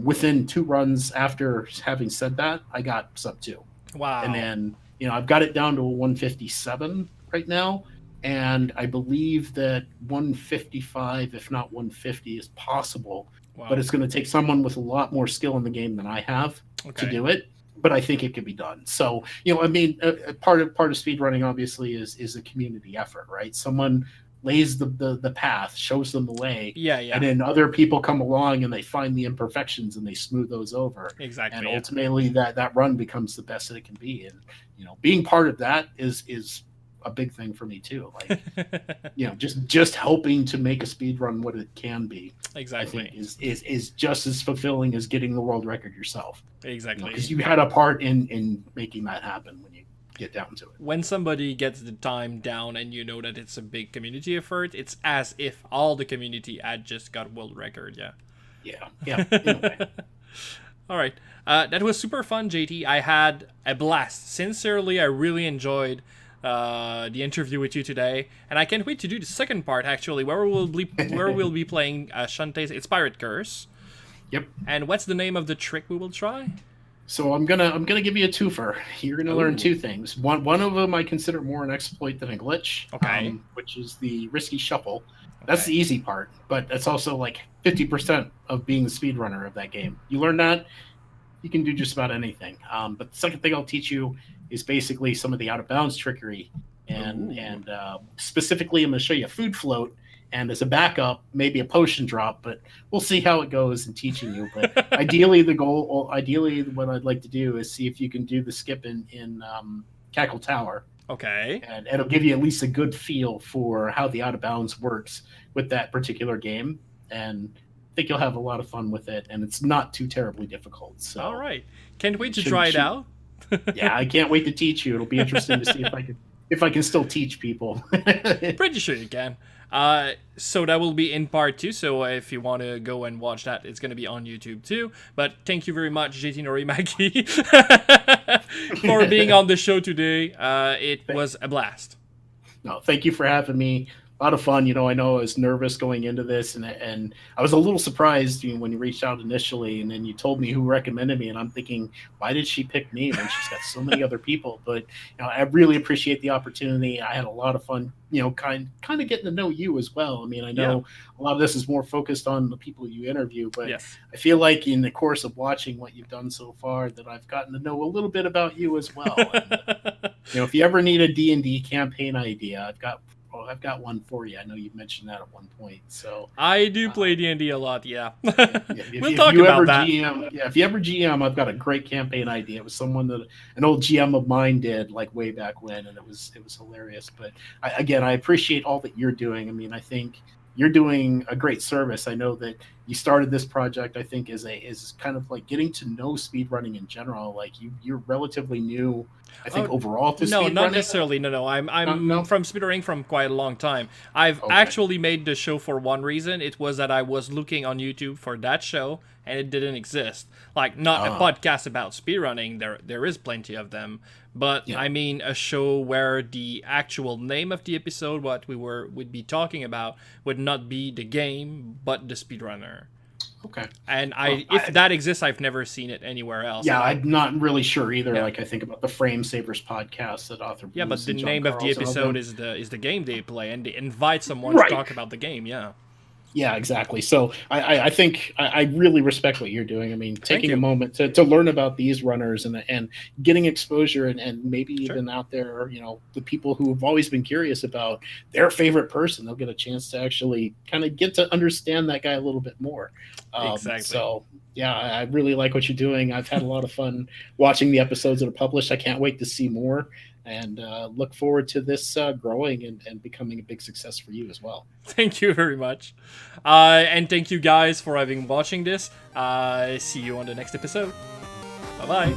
Within 2 runs after having said that, I got sub 2. Wow. And then, I've got it down to a 157 right now. And I believe that 155, if not 150, is possible. Wow. But it's going to take someone with a lot more skill in the game than I have to do it. But I think it can be done. So, part of speedrunning obviously is a community effort, right? Someone lays the path, shows them the way, and then other people come along and they find the imperfections and they smooth those over. Exactly. And ultimately, that run becomes the best that it can be. And being part of that is a big thing for me too. Like, just helping to make a speed run what it can be. Exactly. I think is just as fulfilling as getting the world record yourself. Exactly. Because you had a part in making that happen when you get down to it. When somebody gets the time down and you know that it's a big community effort, it's as if all the community had just got world record. Yeah. In a way. All right. That was super fun, JT. I had a blast. Sincerely, I really enjoyed the interview with you today, and I can't wait to do the second part actually, where we'll be playing Shantae's Inspired Curse. Yep. And what's the name of the trick we will try? So I'm gonna give you a twofer. You're gonna learn 2 things. One of them I consider more an exploit than a glitch. Okay. Which is the risky shuffle. That's the easy part, but that's also like 50% of being the speedrunner of that game. You learn that, you can do just about anything. But the second thing I'll teach you is basically some of the out of bounds trickery and specifically, I'm going to show you a food float. And as a backup, maybe a potion drop, but we'll see how it goes in teaching you. But ideally, what I'd like to do is see if you can do the skip in Cackle Tower. Okay. And it'll give you at least a good feel for how the out of bounds works with that particular game. And I think you'll have a lot of fun with it. And it's not too terribly difficult. So all right. Can't wait to try it out. Yeah, I can't wait to teach you. It'll be interesting to see if I can still teach people. Pretty sure you can. So that will be in part 2, so if you want to go and watch that, it's going to be on YouTube too. But thank you very much, JTNoriMaki, for being on the show today. It was a blast. No, thank you for having me. A lot of fun. I know I was nervous going into this, and I was a little surprised when you reached out initially, and then you told me who recommended me, and I'm thinking, why did she pick me when she's got so many other people? But I really appreciate the opportunity. I had a lot of fun. Kind of getting to know you as well. I mean, I know a lot of this is more focused on the people you interview, but I feel like in the course of watching what you've done so far, that I've gotten to know a little bit about you as well. And, if you ever need a D&D campaign idea, I've got one for you. I know you mentioned that at one point. So I do play D&D a lot. Yeah. We'll talk about that. If you ever GM, I've got a great campaign idea. It was someone that an old GM of mine did like way back when, and it was hilarious. But I appreciate all that you're doing. I mean, I think you're doing a great service. I know that you started this project, I think, is kind of like getting to know speedrunning in general. Like you're relatively new, I think, overall to speedrunning. No, not necessarily. No. I'm from speedrunning from quite a long time. I've actually made the show for one reason. It was that I was looking on YouTube for that show, and it didn't exist. Like, not a podcast about speedrunning. There is plenty of them. But, I mean, a show where the actual name of the episode, what would be talking about, would not be the game, but the speedrunner. Okay. And if that exists, I've never seen it anywhere else. Yeah, I'm not really sure either. Yeah. Like, I think about the Frame Savers podcast that author Blues. Yeah, but the name of the episode is the game they play, and they invite someone to talk about the game. Yeah. Yeah, exactly. So I think I really respect what you're doing. I mean, taking a moment to learn about these runners and getting exposure and maybe even out there, the people who have always been curious about their favorite person, they'll get a chance to actually kind of get to understand that guy a little bit more. Exactly. So, yeah, I really like what you're doing. I've had a lot of fun watching the episodes that are published. I can't wait to see more. And look forward to this growing and becoming a big success for you as well. Thank you very much. And thank you guys for watching this. See you on the next episode. Bye-bye.